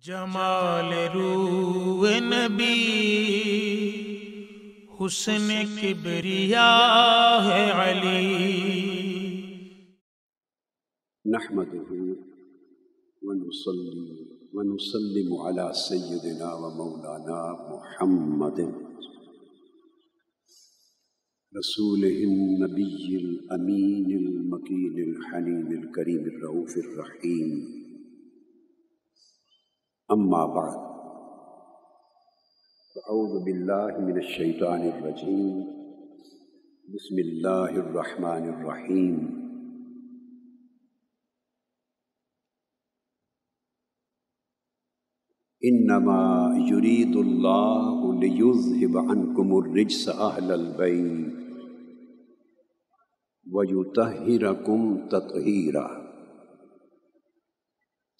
جمال روح نبی حسن کبریا ہے علی۔ نحمده ونصلي ونسلم على سيدنا ومولانا محمد رسوله النبي الأمين المكين الحنين الكريم الرؤوف الرحيم، أما بعد، فأعوذ بالله من الشيطان الرجيم، بسم الله الرحمن الرحيم۔ انما يريد الله ليذهب عنكم الرجس اهل البيت ويطهركم تطهيرا،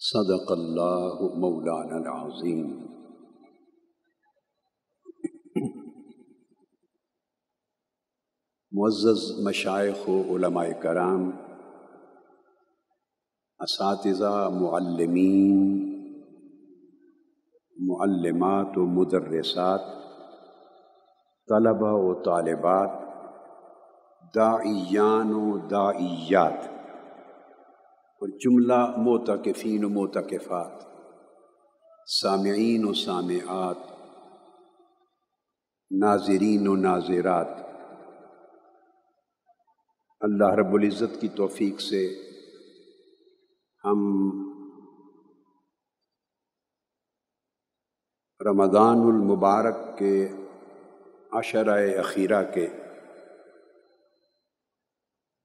صدق الله مولانا العظيم۔ معزز مشائخ و علماء کرام، اساتذہ، معلمین، معلمات و مدرسات، طلبہ و طالبات، داعیان و داعیات اور جملہ معتکفین و معتکفات، سامعین و سامعات، ناظرین و ناظرات، اللہ رب العزت کی توفیق سے ہم رمضان المبارک کے عشرہ اخیرہ کے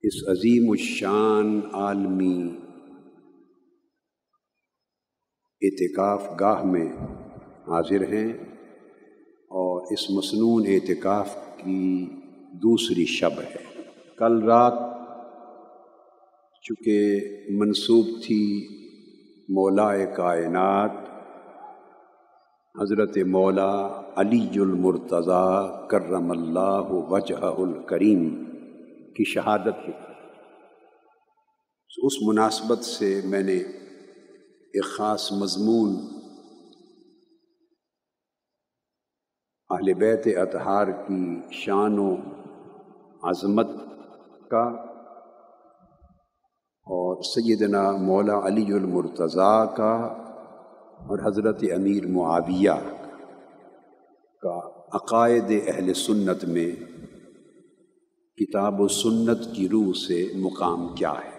اس عظیم الشان عالمی اعتکاف گاہ میں حاضر ہیں، اور اس مسنون اعتکاف کی دوسری شب ہے۔ کل رات چونکہ منسوب تھی مولا کائنات حضرت مولا علی المرتضیٰ کرم اللہ وجہہ الکریم کی شہادت کی، اس مناسبت سے میں نے ایک خاص مضمون اہل بیت اطہار کی شان و عظمت کا اور سیدنا مولا علی المرتضیٰ کا اور حضرت امیر معاویہ کا عقائد اہل سنت میں کتاب و سنت کی روح سے مقام کیا ہے۔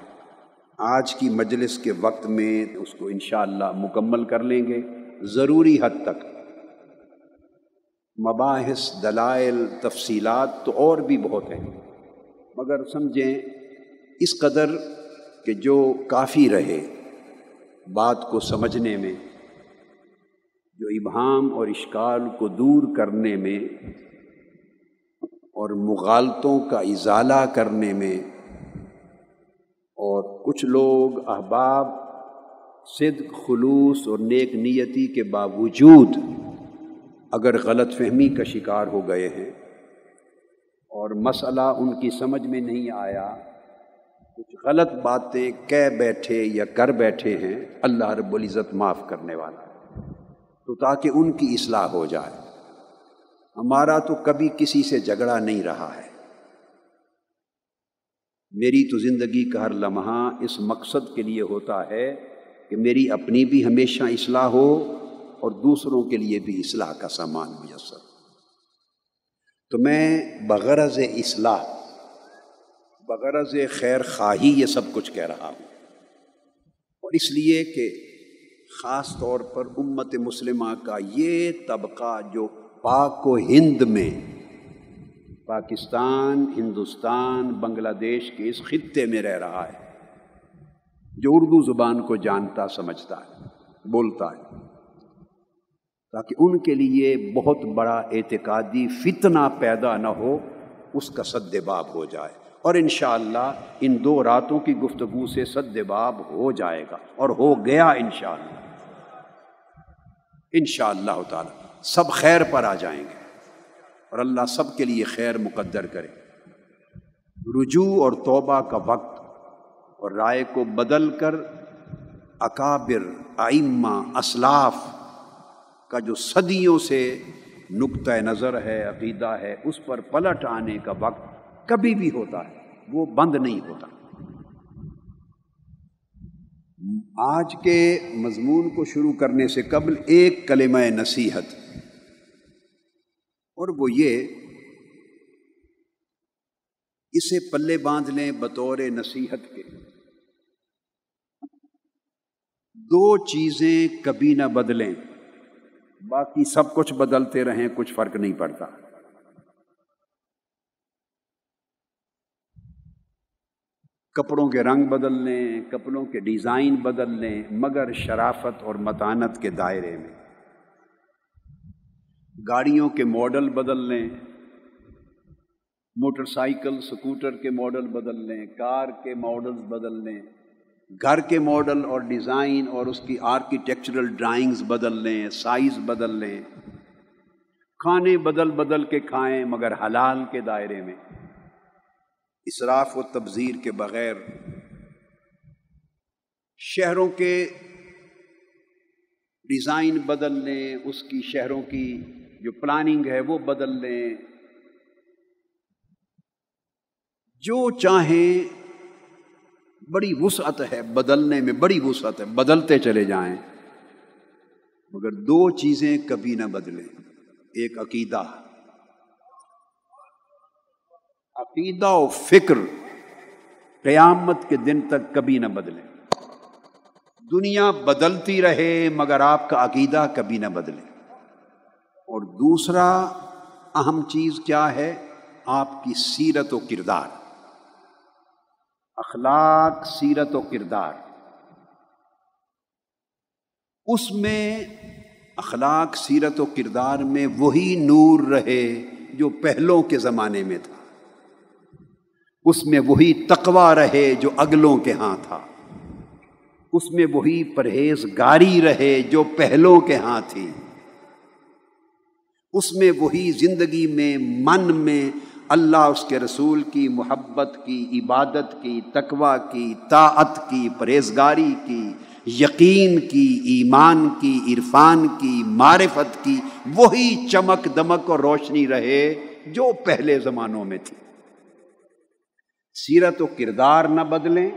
آج کی مجلس کے وقت میں اس کو انشاءاللہ مکمل کر لیں گے۔ ضروری حد تک مباحث، دلائل، تفصیلات تو اور بھی بہت ہیں، مگر سمجھیں اس قدر کہ جو کافی رہے بات کو سمجھنے میں، جو ابہام اور اشکال کو دور کرنے میں اور مغالطوں کا ازالہ کرنے میں، اور کچھ لوگ احباب صدق، خلوص اور نیک نیتی کے باوجود اگر غلط فہمی کا شکار ہو گئے ہیں اور مسئلہ ان کی سمجھ میں نہیں آیا، کچھ غلط باتیں کہہ بیٹھے یا کر بیٹھے ہیں، اللہ رب العزت معاف کرنے والا ہے، تو تاکہ ان کی اصلاح ہو جائے۔ ہمارا تو کبھی کسی سے جھگڑا نہیں رہا ہے، میری تو زندگی کا ہر لمحہ اس مقصد کے لیے ہوتا ہے کہ میری اپنی بھی ہمیشہ اصلاح ہو اور دوسروں کے لیے بھی اصلاح کا سامان میسر۔ تو میں بغرض اصلاح، بغرض خیر خواہی یہ سب کچھ کہہ رہا ہوں، اور اس لیے کہ خاص طور پر امت مسلمہ کا یہ طبقہ جو پاک و ہند میں، پاکستان، ہندوستان، بنگلہ دیش کے اس خطے میں رہ رہا ہے، جو اردو زبان کو جانتا، سمجھتا ہے، بولتا ہے، تاکہ ان کے لیے بہت بڑا اعتقادی فتنہ پیدا نہ ہو، اس کا سد باب ہو جائے، اور انشاءاللہ ان 2 راتوں کی گفتگو سے سد باب ہو جائے گا، اور ہو گیا انشاءاللہ۔ انشاءاللہ تعالی سب خیر پر آ جائیں گے، اور اللہ سب کے لیے خیر مقدر کرے۔ رجوع اور توبہ کا وقت اور رائے کو بدل کر اکابر، ائمہ، اسلاف کا جو صدیوں سے نقطہ نظر ہے، عقیدہ ہے، اس پر پلٹ آنے کا وقت کبھی بھی ہوتا ہے، وہ بند نہیں ہوتا۔ آج کے مضمون کو شروع کرنے سے قبل ایک کلمہ نصیحت، اور وہ یہ، اسے پلے باندھ لیں بطور نصیحت کے۔ دو چیزیں کبھی نہ بدلیں، باقی سب کچھ بدلتے رہیں، کچھ فرق نہیں پڑتا۔ کپڑوں کے رنگ بدل لیں، کپڑوں کے ڈیزائن بدل لیں، مگر شرافت اور متانت کے دائرے میں۔ گاڑیوں کے ماڈل بدل لیں، موٹر سائیکل سکوٹر کے ماڈل بدل لیں، کار کے ماڈلز بدل لیں، گھر کے ماڈل اور ڈیزائن اور اس کی آرکیٹیکچرل ڈرائنگز بدل لیں، سائز بدل لیں، کھانے بدل بدل کے کھائیں مگر حلال کے دائرے میں، اسراف و تبذیر کے بغیر۔ شہروں کے ڈیزائن بدل لیں، اس کی شہروں کی جو پلاننگ ہے وہ بدل لیں، جو چاہیں، بڑی وسعت ہے بدلنے میں، بڑی وسعت ہے، بدلتے چلے جائیں، مگر دو چیزیں کبھی نہ بدلیں۔ ایک عقیدہ، عقیدہ و فکر قیامت کے دن تک کبھی نہ بدلیں۔ دنیا بدلتی رہے مگر آپ کا عقیدہ کبھی نہ بدلے۔ اور دوسرا اہم چیز کیا ہے؟ آپ کی سیرت و کردار، اخلاق، سیرت و کردار۔ اس میں اخلاق، سیرت و کردار میں وہی نور رہے جو پہلوں کے زمانے میں تھا، اس میں وہی تقویٰ رہے جو اگلوں کے ہاں تھا، اس میں وہی پرہیزگاری رہے جو پہلوں کے ہاں تھی، اس میں وہی زندگی میں، من میں اللہ، اس کے رسول کی محبت کی، عبادت کی، تقویٰ کی، طاعت کی، پرہیزگاری کی، یقین کی، ایمان کی، عرفان کی، معرفت کی، وہی چمک دمک اور روشنی رہے جو پہلے زمانوں میں تھی۔ سیرت و کردار نہ بدلیں،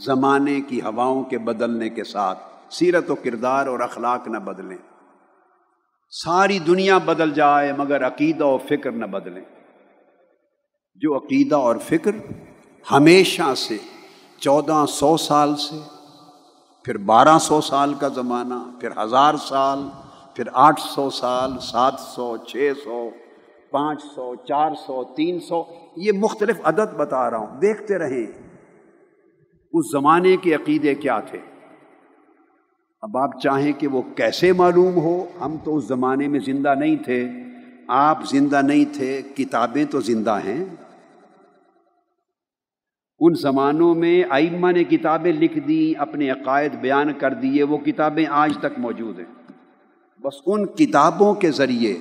زمانے کی ہواؤں کے بدلنے کے ساتھ سیرت و کردار اور اخلاق نہ بدلیں۔ ساری دنیا بدل جائے مگر عقیدہ و فکر نہ بدلیں۔ جو عقیدہ اور فکر ہمیشہ سے، 1400 سال سے، پھر 1200 سال کا زمانہ، پھر 1000 سال، پھر 800 سال، 700، 600، 500، 400، 300، یہ مختلف عدد بتا رہا ہوں، دیکھتے رہیں اس زمانے کے عقیدے کیا تھے۔ اب آپ چاہیں کہ وہ کیسے معلوم ہو؟ ہم تو اس زمانے میں زندہ نہیں تھے، آپ زندہ نہیں تھے، کتابیں تو زندہ ہیں۔ ان زمانوں میں ائمہ نے کتابیں لکھ دی، اپنے عقائد بیان کر دیے، وہ کتابیں آج تک موجود ہیں۔ بس ان کتابوں کے ذریعے،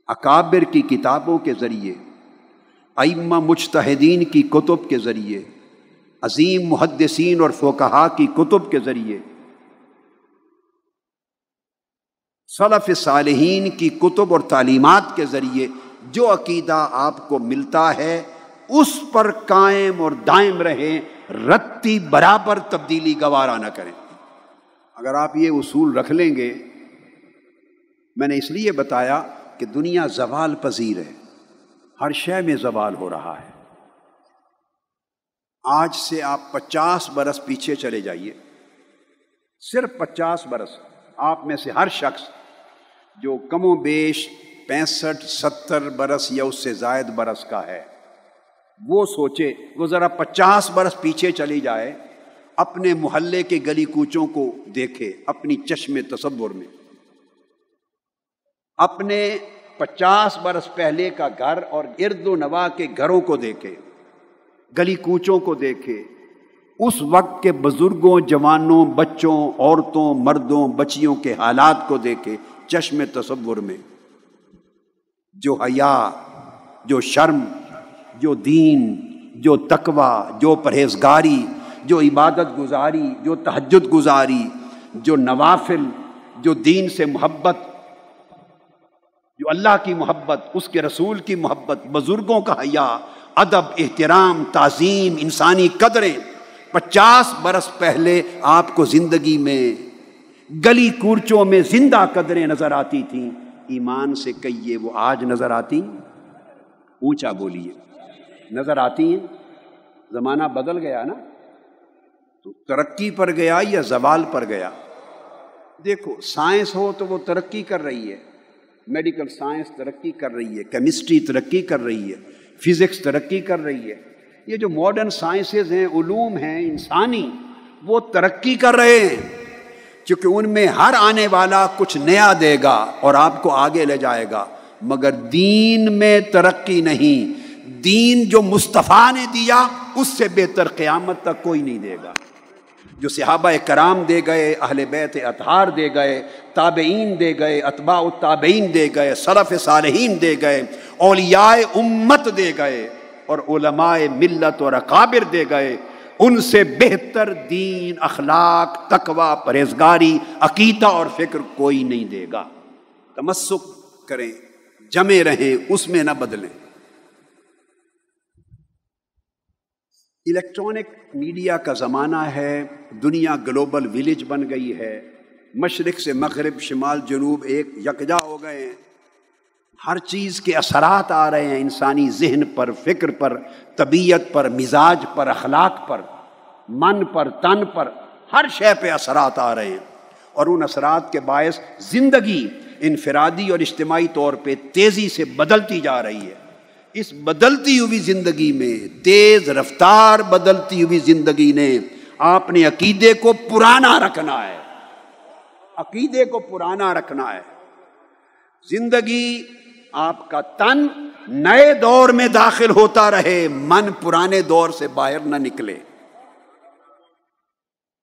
اکابر کی کتابوں کے ذریعے، ائمہ مجتہدین کی کتب کے ذریعے، عظیم محدثین اور فقہاء کی کتب کے ذریعے، سلف صالحین کی کتب اور تعلیمات کے ذریعے جو عقیدہ آپ کو ملتا ہے اس پر قائم اور دائم رہیں، رتی برابر تبدیلی گوارا نہ کریں۔ اگر آپ یہ اصول رکھ لیں گے، میں نے اس لیے بتایا کہ دنیا زوال پذیر ہے، ہر شے میں زوال ہو رہا ہے۔ آج سے آپ 50 برس پیچھے چلے جائیے، صرف 50 برس، آپ میں سے ہر شخص جو کم و بیش 65-70 برس یا اس سے زائد برس کا ہے، وہ سوچے، وہ ذرا 50 برس پیچھے چلی جائے، اپنے محلے کے گلی کوچوں کو دیکھے، اپنی چشم تصور میں، اپنے 50 برس پہلے کا گھر اور ارد و نواح کے گھروں کو دیکھے، گلی کوچوں کو دیکھے، اس وقت کے بزرگوں، جوانوں، بچوں، عورتوں، مردوں، بچیوں کے حالات کو دیکھے چشم تصور میں۔ جو حیا، جو شرم، جو دین، جو تقویٰ، جو پرہیزگاری، جو عبادت گزاری، جو تہجد گزاری، جو نوافل، جو دین سے محبت، جو اللہ کی محبت، اس کے رسول کی محبت، بزرگوں کا حیا، ادب، احترام، تعظیم، انسانی قدریں 50 برس پہلے آپ کو زندگی میں گلی کورچوں میں زندہ قدریں نظر آتی تھیں، ایمان سے کہیے وہ آج نظر آتی؟ اونچا بولیے، نظر آتی ہیں؟ زمانہ بدل گیا نا، تو ترقی پر گیا یا زوال پر گیا؟ دیکھو سائنس ہو تو وہ ترقی کر رہی ہے، میڈیکل سائنس ترقی کر رہی ہے، کیمسٹری ترقی کر رہی ہے، فزکس ترقی کر رہی ہے، یہ جو ماڈرن سائنسز ہیں، علوم ہیں انسانی، وہ ترقی کر رہے ہیں، کیونکہ ان میں ہر آنے والا کچھ نیا دے گا اور آپ کو آگے لے جائے گا، مگر دین میں ترقی نہیں۔ دین جو مصطفیٰ نے دیا اس سے بہتر قیامت تک کوئی نہیں دے گا۔ جو صحابہ کرام دے گئے، اہل بیت اطہار دے گئے، تابعین دے گئے، اتباع التابعین دے گئے، سلف صالحین دے گئے، اولیاء امت دے گئے، اور علماء ملت اور اکابر دے گئے، ان سے بہتر دین، اخلاق، تقوی، پرہیزگاری، عقیدہ اور فکر کوئی نہیں دے گا۔ تمسک کریں، جمے رہیں، اس میں نہ بدلیں۔ الیکٹرانک میڈیا کا زمانہ ہے، دنیا گلوبل ویلیج بن گئی ہے، مشرق سے مغرب، شمال جنوب ایک یکجا ہو گئے ہیں، ہر چیز کے اثرات آ رہے ہیں انسانی ذہن پر، فکر پر، طبیعت پر، مزاج پر، اخلاق پر، من پر، تن پر، ہر شے پہ اثرات آ رہے ہیں، اور ان اثرات کے باعث زندگی انفرادی اور اجتماعی طور پہ تیزی سے بدلتی جا رہی ہے۔ اس بدلتی ہوئی زندگی میں، تیز رفتار بدلتی ہوئی زندگی نے آپ نے عقیدے کو پرانا رکھنا ہے، عقیدے کو پرانا رکھنا ہے۔ زندگی آپ کا تن نئے دور میں داخل ہوتا رہے، من پرانے دور سے باہر نہ نکلے۔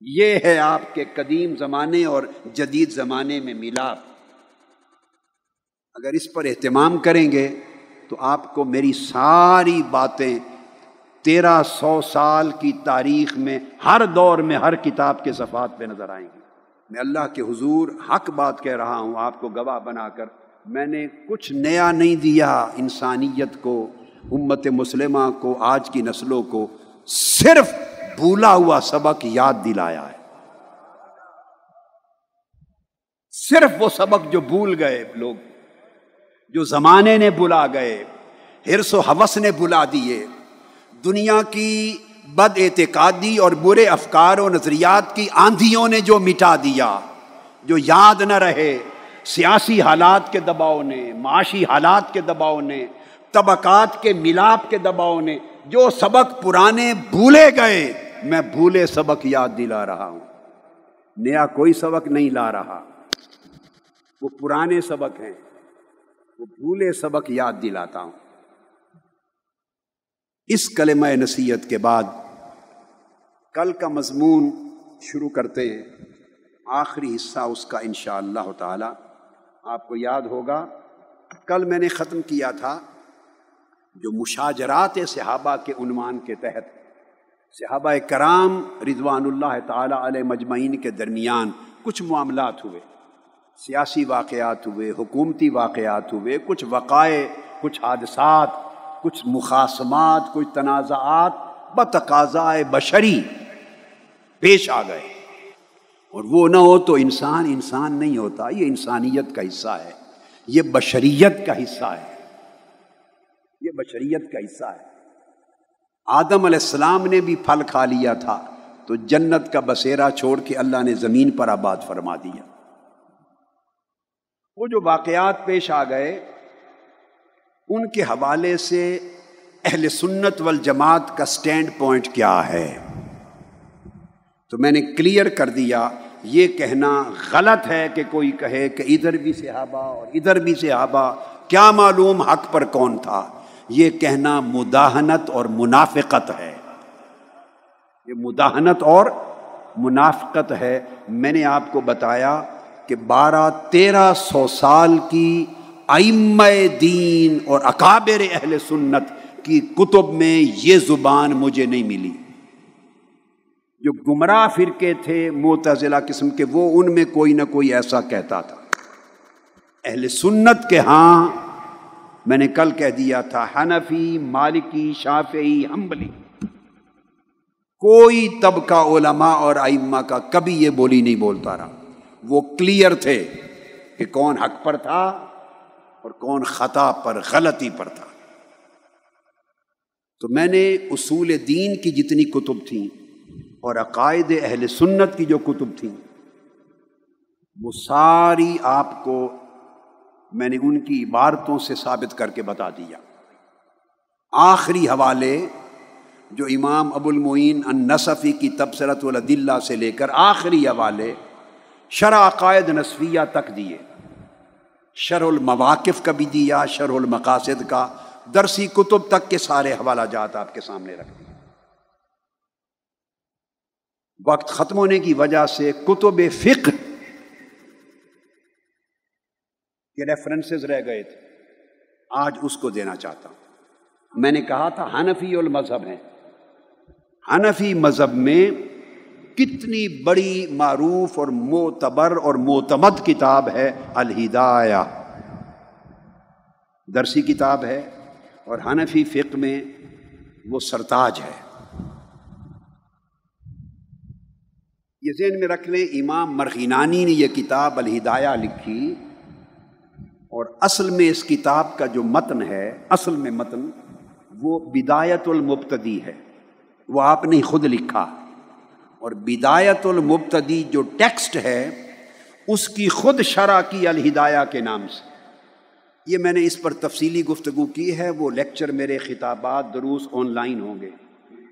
یہ ہے آپ کے قدیم زمانے اور جدید زمانے میں ملاپ۔ اگر اس پر اہتمام کریں گے تو آپ کو میری ساری باتیں 1300 سال کی تاریخ میں ہر دور میں ہر کتاب کے صفحات پہ نظر آئیں گی۔ میں اللہ کے حضور حق بات کہہ رہا ہوں آپ کو گواہ بنا کر، میں نے کچھ نیا نہیں دیا انسانیت کو، امت مسلمہ کو، آج کی نسلوں کو، صرف بھولا ہوا سبق یاد دلایا ہے، صرف وہ سبق جو بھول گئے لوگ، جو زمانے نے بلا گئے، حرص و ہوس نے بلا دیے، دنیا کی بد اعتقادی اور برے افکار و نظریات کی آندھیوں نے جو مٹا دیا، جو یاد نہ رہے، سیاسی حالات کے دباؤ نے، معاشی حالات کے دباؤ نے، طبقات کے ملاپ کے دباؤ نے، جو سبق پرانے بھولے گئے، میں بھولے سبق یاد دلا رہا ہوں، نیا کوئی سبق نہیں لا رہا، وہ پرانے سبق ہیں، وہ بھولے سبق یاد دلاتا ہوں۔ اس کلمہ نصیحت کے بعد کل کا مضمون شروع کرتے ہیں، آخری حصہ اس کا انشاءاللہ تعالی۔ آپ کو یاد ہوگا کل میں نے ختم کیا تھا جو مشاجرات صحابہ کے عنوان کے تحت صحابہ کرام رضوان اللہ تعالی علیہ مجمعین کے درمیان کچھ معاملات ہوئے، سیاسی واقعات ہوئے، حکومتی واقعات ہوئے، کچھ وقائع، کچھ حادثات، کچھ مخاصمات، کچھ تنازعات بتقاضائے بشری پیش آ گئے، اور وہ نہ ہو تو انسان نہیں ہوتا۔ یہ انسانیت کا حصہ ہے، یہ بشریت کا حصہ ہے، یہ بشریت کا حصہ ہے۔ آدم علیہ السلام نے بھی پھل کھا لیا تھا تو جنت کا بسیرا چھوڑ کے اللہ نے زمین پر آباد فرما دیا۔ وہ جو واقعات پیش آ گئے ان کے حوالے سے اہل سنت والجماعت کا سٹینڈ پوائنٹ کیا ہے، تو میں نے کلیئر کر دیا۔ یہ کہنا غلط ہے کہ کوئی کہے کہ ادھر بھی صحابہ اور ادھر بھی صحابہ، کیا معلوم حق پر کون تھا، یہ کہنا مداہنت اور منافقت ہے، یہ مداہنت اور منافقت ہے۔ میں نے آپ کو بتایا کہ 1200-1300 سال کی ائمہ دین اور اکابر اہل سنت کی کتب میں یہ زبان مجھے نہیں ملی جو گمراہ فرقے تھے معتزلہ قسم کے، وہ ان میں کوئی نہ کوئی ایسا کہتا تھا۔ اہل سنت کے ہاں میں نے کل کہہ دیا تھا، حنفی، مالکی، شافعی، حنبلی، کوئی طبقہ علماء اور ائمہ کا کبھی یہ بولی نہیں بولتا رہا۔ وہ کلیئر تھے کہ کون حق پر تھا اور کون خطا پر، غلطی پر تھا۔ تو میں نے اصول دین کی جتنی کتب تھیں اور عقائد اہل سنت کی جو کتب تھیں، وہ ساری آپ کو میں نے ان کی عبارتوں سے ثابت کر کے بتا دیا۔ آخری حوالے جو امام ابو المعین النصفی کی تبصرۃ الادلہ سے لے کر آخری حوالے شرح عقائد نصفیہ تک دیے، شرح المواقف کا بھی دیا، شرح المقاصد کا، درسی کتب تک کے سارے حوالہ جات آپ کے سامنے رکھ دیے۔ وقت ختم ہونے کی وجہ سے کتب فقہ کے ریفرنسز رہ گئے تھے، آج اس کو دینا چاہتا ہوں۔ میں نے کہا تھا حنفی المذہب ہیں، حنفی مذہب میں کتنی بڑی معروف اور معتبر اور معتمد کتاب ہے الہدایہ، درسی کتاب ہے، اور حنفی فقہ میں وہ سرتاج ہے۔ یہ ذہن میں رکھ لیں، امام مرغینانی نے یہ کتاب الہدایہ لکھی، اور اصل میں اس کتاب کا جو متن ہے، اصل میں متن وہ بدایت المبتدی ہے، وہ آپ نے خود لکھا، اور بدایت المبتدی جو ٹیکسٹ ہے اس کی خود شرح کی الہدایہ کے نام سے۔ یہ میں نے اس پر تفصیلی گفتگو کی ہے، وہ لیکچر میرے خطابات دروس آن لائن ہوں گے۔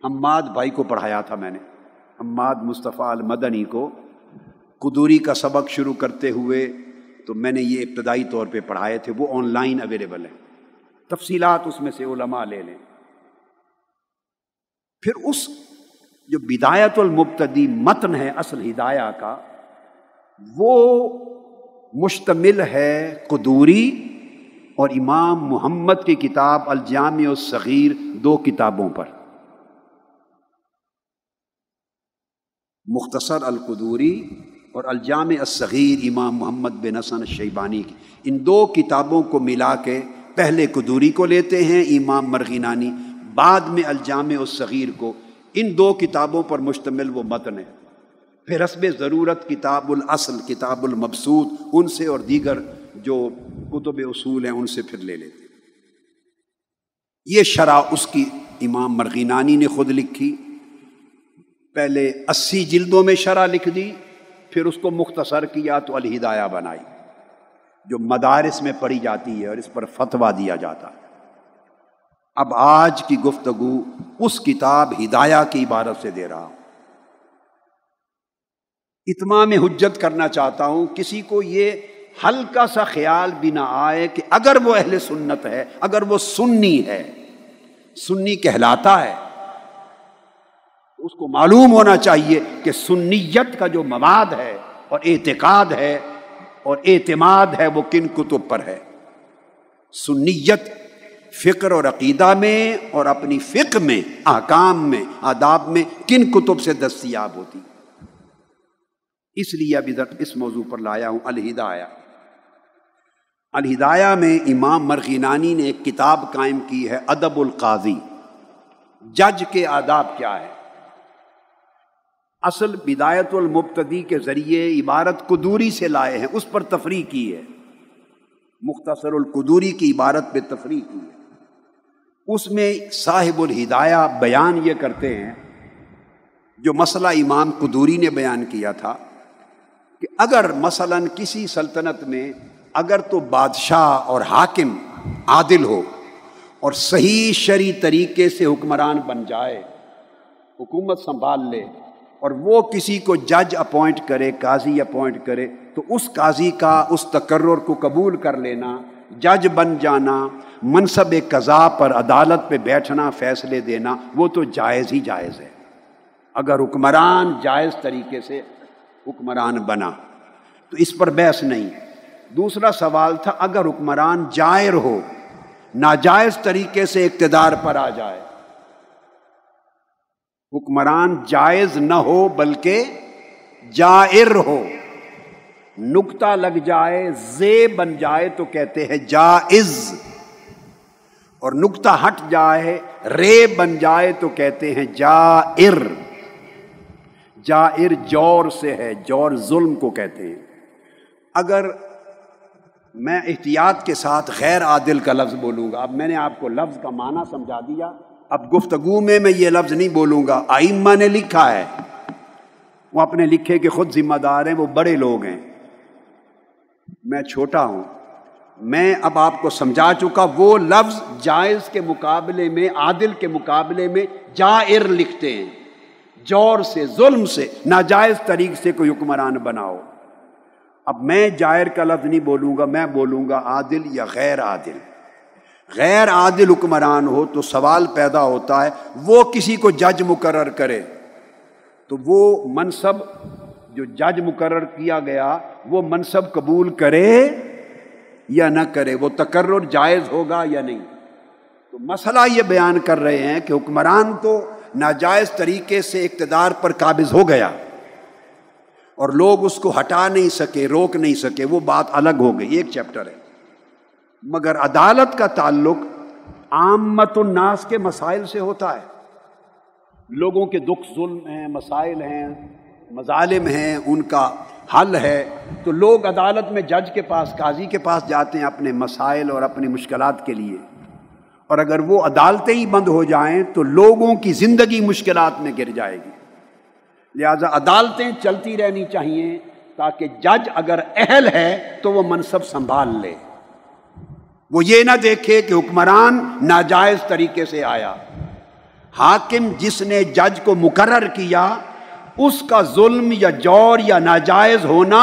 حماد بھائی کو پڑھایا تھا میں نے، حماد مصطفیٰ المدنی کو، قدوری کا سبق شروع کرتے ہوئے تو میں نے یہ ابتدائی طور پہ پڑھائے تھے، وہ آن لائن اویلیبل ہیں، تفصیلات اس میں سے علماء لے لیں۔ پھر اس جو بدایت المبتدی متن ہے اصل ہدایہ کا، وہ مشتمل ہے قدوری اور امام محمد کی کتاب الجامع الصغیر، دو کتابوں پر، مختصر القدوری اور الجامع الصغیر امام محمد بن حسن الشیبانی کی۔ ان دو کتابوں کو ملا کے پہلے قدوری کو لیتے ہیں امام مرغینانی، بعد میں الجامع الصغیر کو۔ ان دو کتابوں پر مشتمل وہ متن ہے۔ پھر حسب ضرورت کتاب الاصل، کتاب المبسوط، ان سے اور دیگر جو کتب اصول ہیں ان سے پھر لے لیتے ہیں۔ یہ شرح اس کی امام مرغینانی نے خود لکھی، پہلے 80 جلدوں میں شرح لکھ دی، پھر اس کو مختصر کیا تو الہدایہ بنائی، جو مدارس میں پڑھی جاتی ہے اور اس پر فتویٰ دیا جاتا ہے۔ اب آج کی گفتگو اس کتاب ہدایہ کی عبارت سے دے رہا ہوں۔ اتمام حجت کرنا چاہتا ہوں، کسی کو یہ ہلکا سا خیال بھی نہ آئے کہ اگر وہ اہل سنت ہے، اگر وہ سنی ہے، سنی کہلاتا ہے، اس کو معلوم ہونا چاہیے کہ سنیت کا جو مواد ہے اور اعتقاد ہے اور اعتماد ہے وہ کن کتب پر ہے۔ سنیت فکر اور عقیدہ میں اور اپنی فقہ میں، احکام میں، آداب میں کن کتب سے دستیاب ہوتی، اس لیے ابھی تک اس موضوع پر لایا ہوں الہدایہ۔ الہدایہ میں امام مرغینانی نے ایک کتاب قائم کی ہے، ادب القاضی، جج کے آداب کیا ہے۔ اصل بدایت المبتدی کے ذریعے عبارت قدوری سے لائے ہیں، اس پر تفریح کی ہے، مختصر القدوری کی عبارت پہ تفریح کی ہے۔ اس میں صاحب الہدایہ بیان یہ کرتے ہیں، جو مسئلہ امام قدوری نے بیان کیا تھا، کہ اگر مثلاً کسی سلطنت میں اگر تو بادشاہ اور حاکم عادل ہو اور صحیح شرعی طریقے سے حکمران بن جائے، حکومت سنبھال لے، اور وہ کسی کو جج اپوائنٹ کرے، قاضی اپوائنٹ کرے، تو اس قاضی کا اس تقرر کو قبول کر لینا، جج بن جانا، منصب قضا پر عدالت پہ بیٹھنا، فیصلے دینا، وہ تو جائز ہی جائز ہے، اگر حکمران جائز طریقے سے حکمران بنا تو اس پر بحث نہیں۔ دوسرا سوال تھا اگر حکمران جائر ہو، ناجائز طریقے سے اقتدار پر آ جائے، حکمران جائز نہ ہو بلکہ جائر ہو، نقطہ لگ جائے، زے بن جائے تو کہتے ہیں جائز، اور نقطہ ہٹ جائے، رے بن جائے تو کہتے ہیں جائر۔ جائر جور سے ہے، جور ظلم کو کہتے ہیں۔ اگر میں احتیاط کے ساتھ غیر عادل کا لفظ بولوں گا، اب میں نے آپ کو لفظ کا معنی سمجھا دیا، اب گفتگو میں یہ لفظ نہیں بولوں گا، ائمہ نے لکھا ہے، وہ اپنے لکھے کے خود ذمہ دار ہیں، وہ بڑے لوگ ہیں، میں چھوٹا ہوں۔ میں اب آپ کو سمجھا چکا، وہ لفظ جائز کے مقابلے میں، عادل کے مقابلے میں جائر لکھتے ہیں، جور سے، ظلم سے، ناجائز طریق سے کوئی حکمران بناؤ۔ اب میں جائر کا لفظ نہیں بولوں گا، میں بولوں گا عادل یا غیر عادل۔ غیر عادل حکمران ہو تو سوال پیدا ہوتا ہے، وہ کسی کو جج مقرر کرے تو وہ منصب جو جج مقرر کیا گیا وہ منصب قبول کرے یا نہ کرے، وہ تقرر جائز ہوگا یا نہیں۔ تو مسئلہ یہ بیان کر رہے ہیں کہ حکمران تو ناجائز طریقے سے اقتدار پر قابض ہو گیا اور لوگ اس کو ہٹا نہیں سکے، روک نہیں سکے، وہ بات الگ ہو گئی، ایک چیپٹر ہے۔ مگر عدالت کا تعلق عامت الناس کے مسائل سے ہوتا ہے، لوگوں کے دکھ ظلم ہیں، مسائل ہیں، مظالم ہیں، ان کا حل ہے، تو لوگ عدالت میں جج کے پاس، قاضی کے پاس جاتے ہیں اپنے مسائل اور اپنی مشکلات کے لیے، اور اگر وہ عدالتیں ہی بند ہو جائیں تو لوگوں کی زندگی مشکلات میں گر جائے گی۔ لہذا عدالتیں چلتی رہنی چاہیے تاکہ جج اگر اہل ہے تو وہ منصب سنبھال لے، وہ یہ نہ دیکھے کہ حکمران ناجائز طریقے سے آیا۔ حاکم جس نے جج کو مقرر کیا اس کا ظلم یا جور یا ناجائز ہونا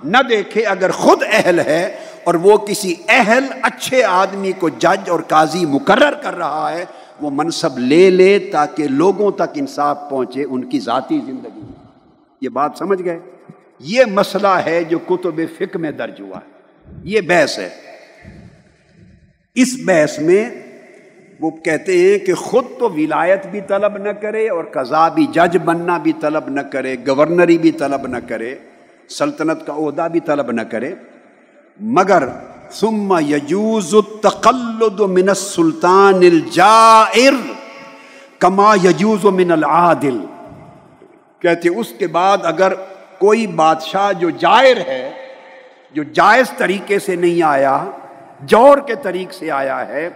نہ دیکھے، اگر خود اہل ہے اور وہ کسی اہل اچھے آدمی کو جج اور قاضی مقرر کر رہا ہے، وہ منصب لے لے تاکہ لوگوں تک انصاف پہنچے ان کی ذاتی زندگی میں۔ یہ بات سمجھ گئے؟ یہ مسئلہ ہے جو کتب فقہ میں درج ہوا ہے، یہ بحث ہے۔ اس بحث میں وہ کہتے ہیں کہ خود تو ولایت بھی طلب نہ کرے اور قضا بھی، جج بننا بھی طلب نہ کرے، گورنری بھی طلب نہ کرے، سلطنت کا عہدہ بھی طلب نہ کرے، مگر ثم یجوز التقلد من السلطان الجائر کما یجوز من العادل۔ کہتے اس کے بعد اگر کوئی بادشاہ جو جائر ہے، جو جائز طریقے سے نہیں آیا، جور کے طریق سے آیا ہے،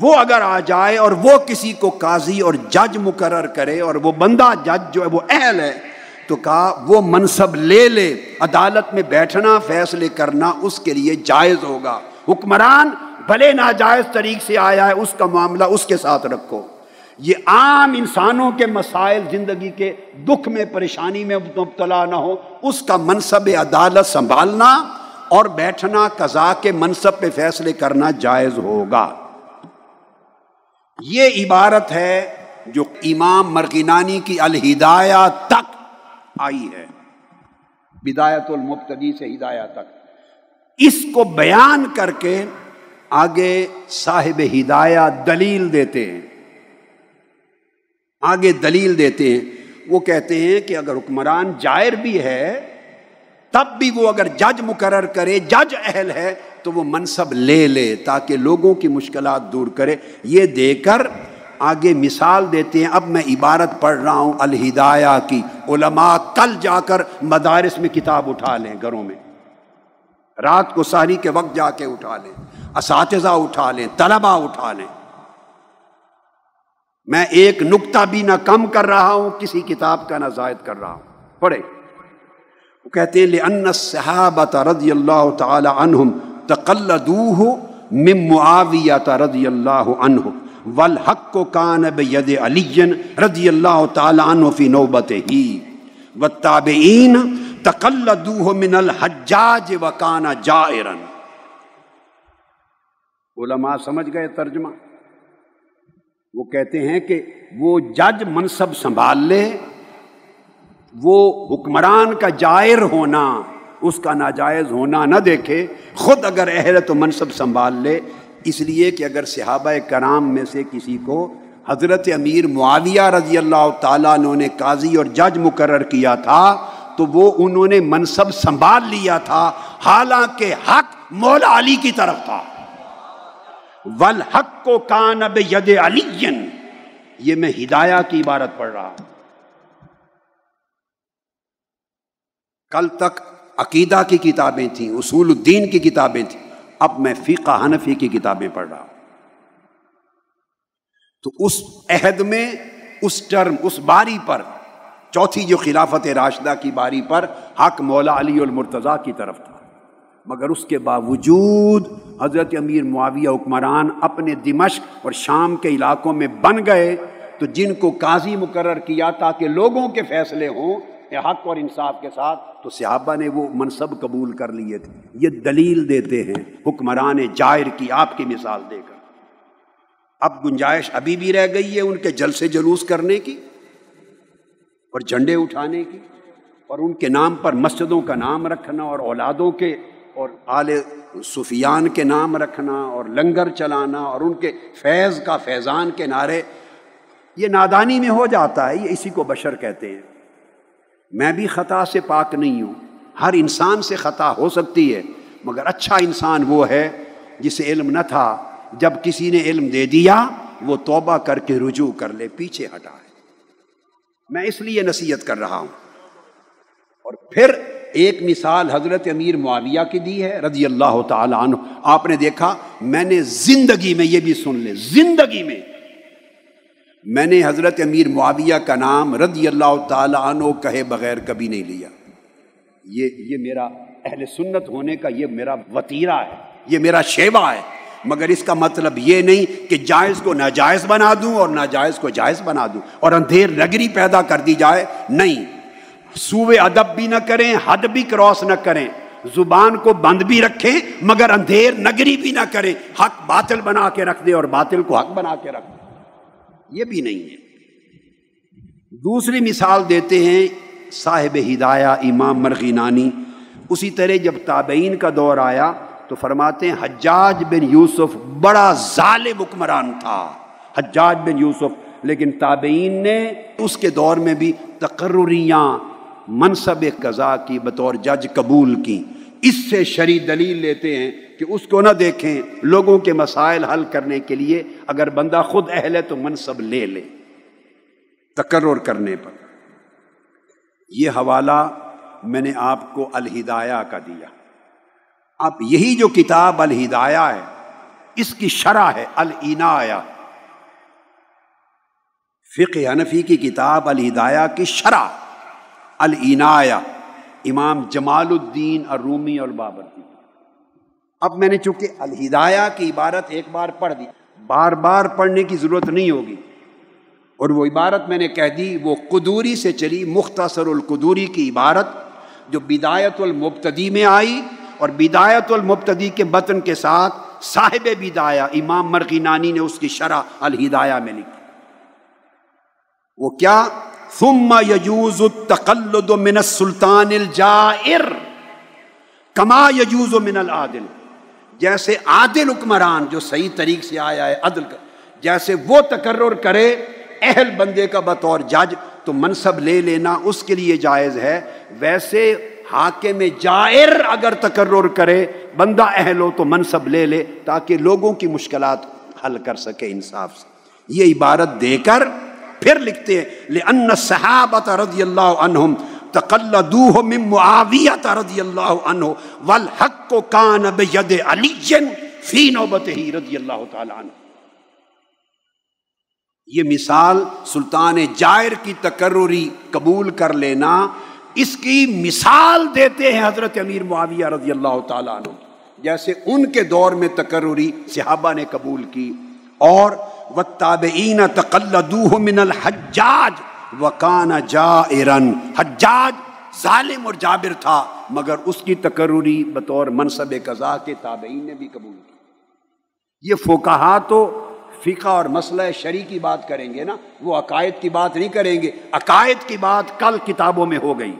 وہ اگر آ جائے اور وہ کسی کو قاضی اور جج مقرر کرے اور وہ بندہ جج جو ہے وہ اہل ہے، تو کہا وہ منصب لے لے، عدالت میں بیٹھنا، فیصلے کرنا اس کے لیے جائز ہوگا۔ حکمران بھلے ناجائز طریق سے آیا ہے، اس کا معاملہ اس کے ساتھ رکھو۔ یہ عام انسانوں کے مسائل، زندگی کے دکھ میں، پریشانی میں مبتلا نہ ہو، اس کا منصب عدالت سنبھالنا اور بیٹھنا، قضا کے منصب پہ فیصلے کرنا جائز ہوگا۔ یہ عبارت ہے جو امام مرغینانی کی الہدایہ تک آئی ہے، بدایت المبتدی سے ہدایہ تک۔ اس کو بیان کر کے آگے صاحب ہدایہ دلیل دیتے ہیں، آگے دلیل دیتے ہیں۔ وہ کہتے ہیں کہ اگر حکمران جائر بھی ہے تب بھی وہ اگر جج مقرر کرے، جج اہل ہے، تو وہ منصب لے لے تاکہ لوگوں کی مشکلات دور کرے۔ یہ دے کر آگے مثال دیتے ہیں۔ اب میں عبارت پڑھ رہا ہوں الہدایہ کی، علماء کل جا کر مدارس میں کتاب اٹھا لیں، گھروں میں رات کو سحری کے وقت جا کے اٹھا لیں، اساتذہ اٹھا لیں، طلباء اٹھا لیں۔ میں ایک نقطہ بھی نہ کم کر رہا ہوں، کسی کتاب کا نہ زائد کر رہا ہوں، پڑھے۔ وہ کہتے ہیں لأن الصحابة رضی اللہ تعالی عنہم تقلدوہ من معاویہ رضی اللہ عنہ والحق کان بید علی رضی اللہ تعالی عنہ فی نوبتہ والتابعین تقلدوہ من الحجاج وکان جائرا۔ علماء سمجھ گئے ترجمہ؟ وہ کہتے ہیں کہ وہ جج منصب سنبھال لے، وہ حکمران کا جائر ہونا، اس کا ناجائز ہونا نہ دیکھے، خود اگر اہل ہے تو منصب سنبھال لے، اس لیے کہ اگر صحابہ کرام میں سے کسی کو حضرت امیر معاویہ رضی اللہ تعالیٰ عنہ نے قاضی اور جج مقرر کیا تھا تو وہ انہوں نے منصب سنبھال لیا تھا، حالانکہ حق مولا علی کی طرف تھا۔ والحق کو کان بید علی، یہ میں ہدایہ کی عبارت پڑھ رہا ہوں۔ کل تک عقیدہ کی کتابیں تھیں، اصول الدین کی کتابیں تھیں، اب میں فقہ حنفی کی کتابیں پڑھ رہا ہوں۔ تو اس عہد میں اس ٹرم، اس باری پر، چوتھی جو خلافت راشدہ کی باری پر حق مولا علی المرتضیٰ کی طرف تھا، مگر اس کے باوجود حضرت امیر معاویہ حکمران اپنے دمشق اور شام کے علاقوں میں بن گئے، تو جن کو قاضی مقرر کیا تاکہ لوگوں کے فیصلے ہوں حق اور انصاف کے ساتھ، تو صحابہ نے وہ منصب قبول کر لیے تھے۔ یہ دلیل دیتے ہیں حکمران جائر کی، آپ کی مثال دے کر۔ اب گنجائش ابھی بھی رہ گئی ہے ان کے جلسے جلوس کرنے کی اور جھنڈے اٹھانے کی، اور ان کے نام پر مسجدوں کا نام رکھنا، اور اولادوں کے اور آل سفیان کے نام رکھنا، اور لنگر چلانا، اور ان کے فیض کا فیضان کے نعرے۔ یہ نادانی میں ہو جاتا ہے، یہ اسی کو بشر کہتے ہیں۔ میں بھی خطا سے پاک نہیں ہوں، ہر انسان سے خطا ہو سکتی ہے، مگر اچھا انسان وہ ہے جسے علم نہ تھا، جب کسی نے علم دے دیا وہ توبہ کر کے رجوع کر لے، پیچھے ہٹائے۔ میں اس لیے نصیحت کر رہا ہوں۔ اور پھر ایک مثال حضرت امیر معاویہ کی دی ہے رضی اللہ تعالی عنہ۔ آپ نے دیکھا، میں نے زندگی میں، یہ بھی سن لیں، زندگی میں نے حضرت امیر معاویہ کا نام رضی اللہ تعالی عنہ کہے بغیر کبھی نہیں لیا۔ یہ میرا اہل سنت ہونے کا یہ میرا وتیرہ ہے، یہ میرا شیوہ ہے، مگر اس کا مطلب یہ نہیں کہ جائز کو ناجائز بنا دوں اور ناجائز کو جائز بنا دوں اور اندھیر نگری پیدا کر دی جائے، نہیں۔ سوء ادب بھی نہ کریں، حد بھی کراس نہ کریں، زبان کو بند بھی رکھیں مگر اندھیر نگری بھی نہ کریں، حق باطل بنا کے رکھ دیں اور باطل کو حق بنا کے رکھ دیں، یہ بھی نہیں ہے۔ دوسری مثال دیتے ہیں صاحب ہدایہ امام مرغینانی۔ اسی طرح جب تابعین کا دور آیا تو فرماتے ہیں حجاج بن یوسف بڑا ظالم حکمران تھا، حجاج بن یوسف، لیکن تابعین نے اس کے دور میں بھی تقرریاں منصب قضا کی بطور جج قبول کی۔ اس سے شرعی دلیل لیتے ہیں کہ اس کو نہ دیکھیں، لوگوں کے مسائل حل کرنے کے لیے اگر بندہ خود اہل ہے تو منصب لے لے تقرر کرنے پر۔ یہ حوالہ میں نے آپ کو الہدایہ کا دیا۔ اب یہی جو کتاب الہدایہ ہے اس کی شرح ہے العنایہ، فقہ حنفی کی کتاب الہدایہ کی شرح العنایہ، امام جمال الدین الرومی البابرتی۔ اب میں نے چونکہ الہدایہ کی عبارت ایک بار پڑھ دی، بار بار پڑھنے کی ضرورت نہیں ہوگی، اور وہ عبارت میں نے کہہ دی، وہ قدوری سے چلی، مختصر القدوری کی عبارت جو بدایت المبتدی میں آئی، اور بدایت المبتدی کے متن کے ساتھ صاحب بدایہ امام مرغینانی نے اس کی شرح الہدایہ میں لکھی۔ وہ کیا؟ ثم يجوز التقلد من السلطان الجائر کما يجوز من العادل، جیسے عادل حکمران جو صحیح طریق سے آیا ہے عدل کا، جیسے وہ تقرر کرے اہل بندے کا بطور جج تو منصب لے لینا اس کے لیے جائز ہے، ویسے حاکم جائر اگر تقرر کرے بندہ اہل ہو تو منصب لے لے تاکہ لوگوں کی مشکلات حل کر سکے انصاف سے۔ یہ عبارت دے کر پھر لکھتے ہیں لأن الصحابة رضی اللہ عنہم تقلدوه من معاویة رضی اللہ عنہ والحق کان بید علی فی نوبته رضی اللہ تعالی عنہ۔ یہ مثال سلطان جائر کی تقرری قبول کر لینا، اس کی مثال دیتے ہیں حضرت امیر معاویہ رضی اللہ تعالی عنہ، جیسے ان کے دور میں تقرری صحابہ نے قبول کی۔ اور والتابعین تقلدوه من الحجاج وکان جائرا، حجاج ظالم اور جابر تھا مگر اس کی تقرری بطور منصب قضا کے تابعین نے بھی قبول کی۔ یہ فقہا تو فقہ اور مسئلہ شرعی کی بات کریں گے نا، وہ عقائد کی بات نہیں کریں گے۔ عقائد کی بات کل کتابوں میں ہو گئی،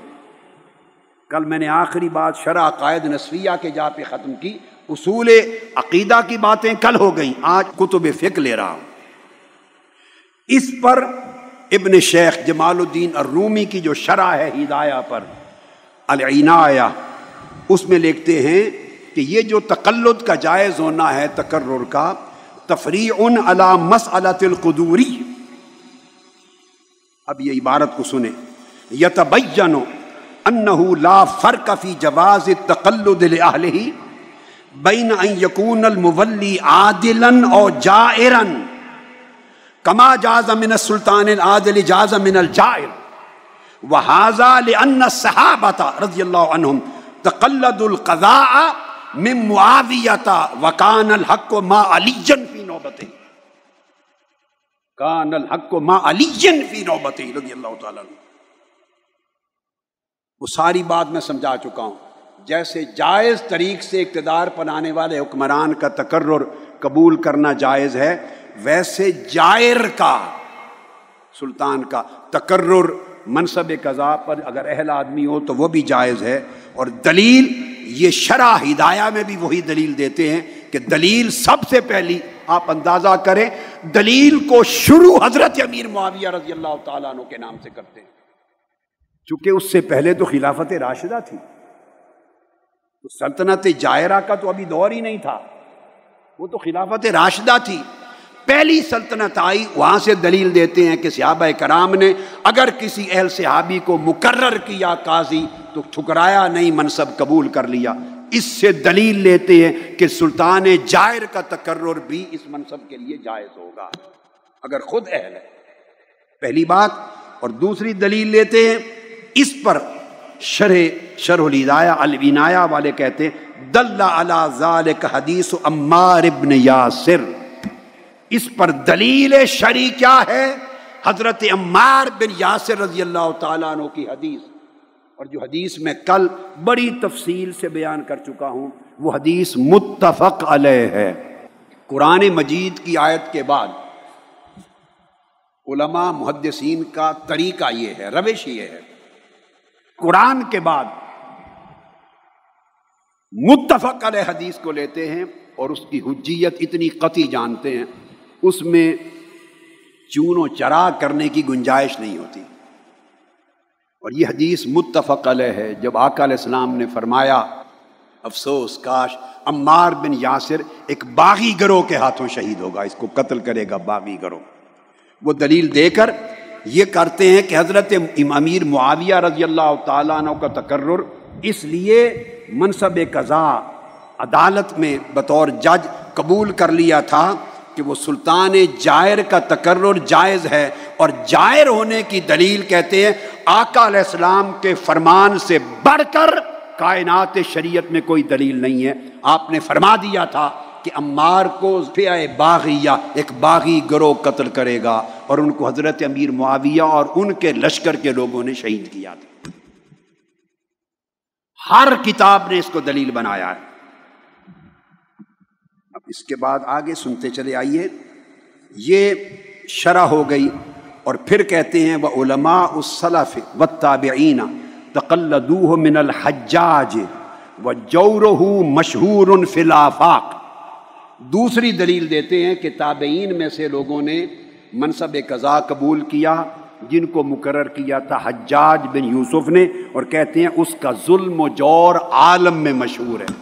کل میں نے آخری بات شرح عقائد نسویہ کے جا پہ ختم کی، اصول عقیدہ کی باتیں کل ہو گئیں، آج کتب فقہ لے رہا ہوں۔ اس پر ابن شیخ جمال الدین الرومی کی جو شرح ہے ہدایہ پر، العنایہ، اس میں لکھتے ہیں کہ یہ جو تقلد کا جائز ہونا ہے تکرر کا، تفریع علی مسئلۃ القدوری. اب یہ عبارت کو سنیں، یتبین انہ لا فرق فی جواز التقلد لأہلہ بین ان یکون المولی عادلا او جائرا کما جاز من السلطان العادل جاز من الجائر، وہذا لأن الصحابۃ رضی اللہ عنہم تقلدوا القضاء من معاویۃ وکان الحق مع علی فی نوبتہ، کان الحق مع علی فی نوبتہ رضی اللہ تعالی عنہ. وہ ساری بات میں سمجھا چکا ہوں. جیسے جائز طریق سے اقتدار پانے والے حکمران کا تکرر قبول کرنا جائز ہے، ویسے جائر کا، سلطان کا تکرر منصب قضا پر اگر اہل آدمی ہو تو وہ بھی جائز ہے. اور دلیل یہ شرح ہدایہ میں بھی وہی دلیل دیتے ہیں کہ دلیل سب سے پہلی آپ اندازہ کریں، دلیل کو شروع حضرت امیر معاویہ رضی اللہ تعالیٰ عنہ کے نام سے کرتے ہیں، چونکہ اس سے پہلے تو خلافت راشدہ تھی، تو سلطنت جائرہ کا تو ابھی دور ہی نہیں تھا، وہ تو خلافت راشدہ تھی، پہلی سلطنت آئی. وہاں سے دلیل دیتے ہیں کہ صحابہ کرام نے اگر کسی اہل صحابی کو مقرر کیا قاضی تو ٹھکرایا نہیں، منصب قبول کر لیا. اس سے دلیل لیتے ہیں کہ سلطان جائر کا تکرر بھی اس منصب کے لیے جائز ہوگا اگر خود اہل ہے، پہلی بات. اور دوسری دلیل لیتے ہیں اس پر شرح الہدایہ العنایہ والے کہتے ہیں دل علی ذالک حدیث عمار ابن یاسر. اس پر دلیل شرعی کیا ہے؟ حضرت عمار بن یاسر رضی اللہ تعالیٰ عنہ کی حدیث. اور جو حدیث میں کل بڑی تفصیل سے بیان کر چکا ہوں، وہ حدیث متفق علیہ ہے. قرآن مجید کی آیت کے بعد علماء محدثین کا طریقہ یہ ہے، روش یہ ہے، قرآن کے بعد متفق علیہ حدیث کو لیتے ہیں اور اس کی حجیت اتنی قطعی جانتے ہیں، اس میں چون و چرا کرنے کی گنجائش نہیں ہوتی. اور یہ حدیث متفق علیہ ہے. جب آقا علیہ السلام نے فرمایا افسوس کاش عمار بن یاسر ایک باغی گروہ کے ہاتھوں شہید ہوگا، اس کو قتل کرے گا باغی گروہ، وہ دلیل دے کر یہ کرتے ہیں کہ حضرت امیر معاویہ رضی اللہ تعالیٰ عنہ کا تکرر اس لیے منصب قضا عدالت میں بطور جج قبول کر لیا تھا کہ وہ سلطان جائر کا تکرر جائز ہے. اور جائر ہونے کی دلیل کہتے ہیں آقا علیہ السلام کے فرمان سے بڑھ کر کائنات شریعت میں کوئی دلیل نہیں ہے. آپ نے فرما دیا تھا کہ عمار کو فئہ باغیہ، ایک باغی گروہ قتل کرے گا، اور ان کو حضرت امیر معاویہ اور ان کے لشکر کے لوگوں نے شہید کیا تھا. ہر کتاب نے اس کو دلیل بنایا ہے. اب اس کے بعد آگے سنتے چلے آئیے. یہ شرح ہو گئی. اور پھر کہتے ہیں وعلماء السلف والتابعین تقلدوہ من الحجاج وجورہ مشہور فی الآفاق. دوسری دلیل دیتے ہیں کہ تابعین میں سے لوگوں نے منصب قضا قبول کیا جن کو مقرر کیا تھا حجاج بن یوسف نے، اور کہتے ہیں اس کا ظلم و جور عالم میں مشہور ہے.